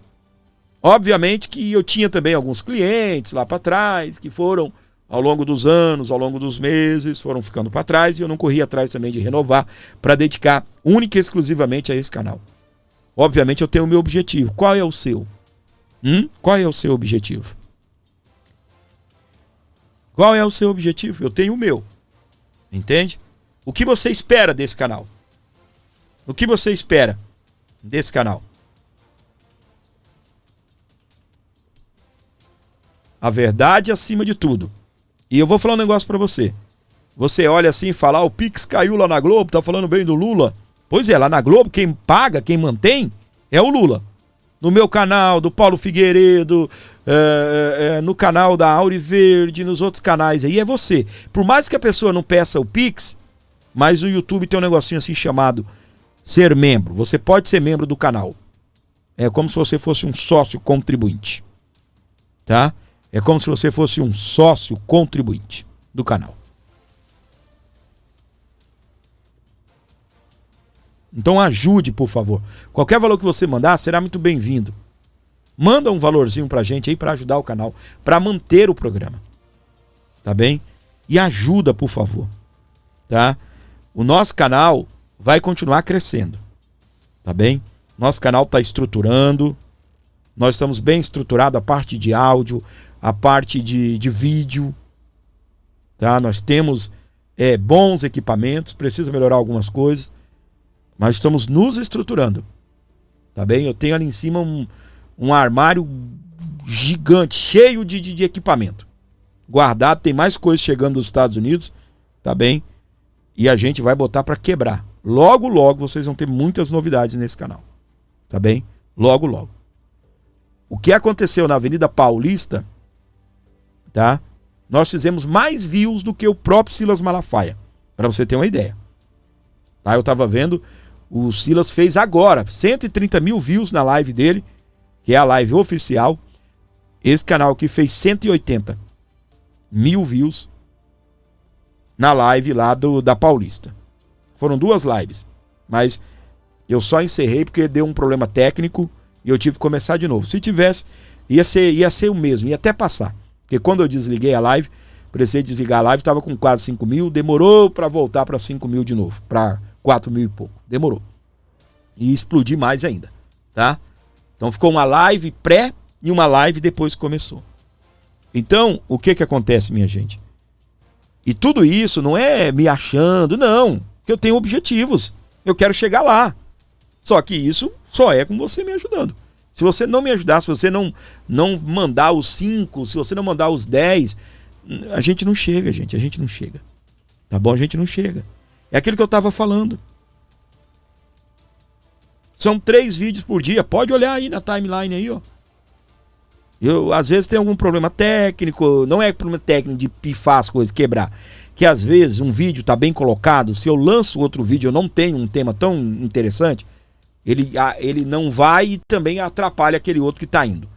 Obviamente que eu tinha também alguns clientes lá para trás que foram ao longo dos anos, ao longo dos meses, foram ficando para trás e eu não corri atrás também de renovar para dedicar única e exclusivamente a esse canal. Obviamente eu tenho o meu objetivo. Qual é o seu? Qual é o seu objetivo? Qual é o seu objetivo? Eu tenho o meu. Entende? O que você espera desse canal? O que você espera desse canal? A verdade acima de tudo. E eu vou falar um negócio pra você. Você olha assim e fala, o Pix caiu lá na Globo, tá falando bem do Lula. Pois é, lá na Globo quem paga, quem mantém é o Lula. No meu canal, do Paulo Figueiredo, no canal da Auriverde, nos outros canais aí, é você. Por mais que a pessoa não peça o Pix, mas o YouTube tem um negocinho assim chamado ser membro. Você pode ser membro do canal. É como se você fosse um sócio contribuinte. Tá? É como se você fosse um sócio contribuinte do canal. Então ajude, por favor. Qualquer valor que você mandar será muito bem-vindo. Manda um valorzinho pra gente aí para ajudar o canal, para manter o programa. Tá bem? E ajuda, por favor. Tá? O nosso canal vai continuar crescendo. Tá bem? Nosso canal está estruturando. Nós estamos bem estruturados a parte de áudio, a parte de vídeo. Tá? Nós temos bons equipamentos, precisa melhorar algumas coisas. Mas estamos nos estruturando. Tá bem? Eu tenho ali em cima um armário gigante, cheio de equipamento. Guardado, tem mais coisas chegando dos Estados Unidos. Tá bem? E a gente vai botar para quebrar. Logo, logo vocês vão ter muitas novidades nesse canal. Tá bem? Logo, logo. O que aconteceu na Avenida Paulista, tá? Nós fizemos mais views do que o próprio Silas Malafaia. Para você ter uma ideia. Tá? Eu tava vendo, o Silas fez agora 130 mil views na live dele, que é a live oficial. Esse canal aqui fez 180 mil views na live lá da Paulista. Foram 2 lives, mas eu só encerrei porque deu um problema técnico e eu tive que começar de novo. Se tivesse, ia ser o mesmo, ia até passar. Porque quando eu desliguei a live, precisei desligar a live, estava com quase 5 mil, demorou para voltar para 5 mil de novo, para 4 mil e pouco. Demorou. E explodi mais ainda, tá? Então ficou uma live pré e uma live depois que começou. Então, o que acontece, minha gente? E tudo isso não é me achando, não. Porque eu tenho objetivos. Eu quero chegar lá. Só que isso só é com você me ajudando. Se você não me ajudar, se você não mandar os 5, se você não mandar os 10, a gente não chega, gente. A gente não chega. Tá bom? A gente não chega. É aquilo que eu tava falando. São 3 vídeos por dia. Pode olhar aí na timeline aí, ó. Eu, às vezes, tem algum problema técnico. Não é problema técnico de pifar as coisas, quebrar. Que às vezes um vídeo tá bem colocado. Se eu lanço outro vídeo, eu não tenho um tema tão interessante, ele não vai e também atrapalha aquele outro que tá indo.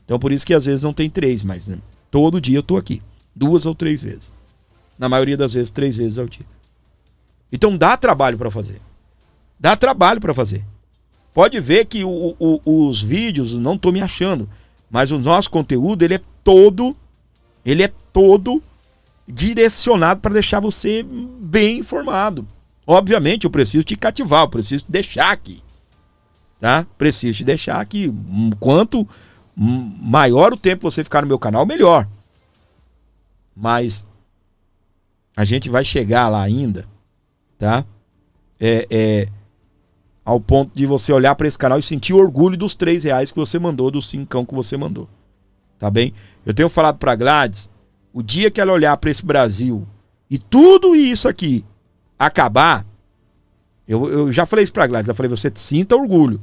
Então por isso que às vezes não tem 3, mas né, todo dia eu tô aqui. 2 ou 3 vezes. Na maioria das vezes, 3 vezes ao dia. Então dá trabalho para fazer. Dá trabalho para fazer. Pode ver que os vídeos, não tô me achando, mas o nosso conteúdo, ele é todo direcionado para deixar você bem informado. Obviamente, eu preciso te cativar, eu preciso te deixar aqui. Tá? Preciso te deixar aqui. Quanto maior o tempo você ficar no meu canal, melhor. Mas a gente vai chegar lá ainda, tá? Ao ponto de você olhar para esse canal e sentir orgulho dos R$3 que você mandou, dos 5 que você mandou. Tá bem? Eu tenho falado pra Gladys, o dia que ela olhar para esse Brasil e tudo isso aqui acabar, eu já falei isso pra Gladys, eu falei, você sinta orgulho,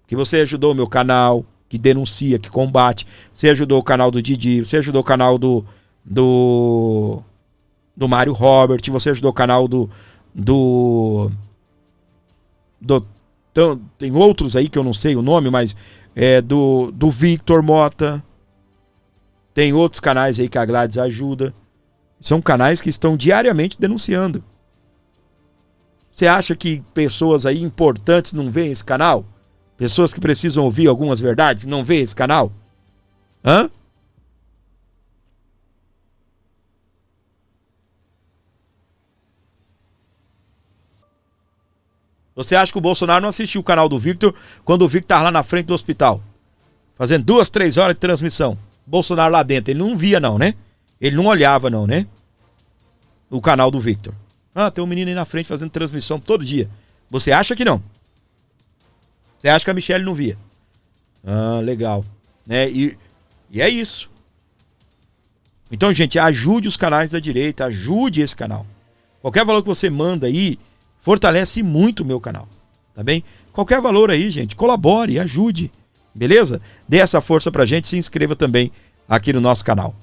que você ajudou o meu canal, que denuncia, que combate, você ajudou o canal do Didi, você ajudou o canal do Mário Robert, você ajudou o canal tem outros aí que eu não sei o nome, mas do Victor Mota. Tem outros canais aí que a Gladys ajuda. São canais que estão diariamente denunciando. Você acha que pessoas aí importantes não veem esse canal? Pessoas que precisam ouvir algumas verdades não veem esse canal? Hã? Você acha que o Bolsonaro não assistiu o canal do Victor quando o Victor estava lá na frente do hospital? Fazendo 2, 3 horas de transmissão. Bolsonaro lá dentro, ele não via não, né? Ele não olhava não, né? O canal do Victor. Ah, tem um menino aí na frente fazendo transmissão todo dia. Você acha que não? Você acha que a Michelle não via? Ah, legal. Né? E é isso. Então, gente, ajude os canais da direita, ajude esse canal. Qualquer valor que você manda aí, fortalece muito o meu canal, tá bem? Qualquer valor aí, gente, colabore, ajude, beleza? Dê essa força pra gente, se inscreva também aqui no nosso canal.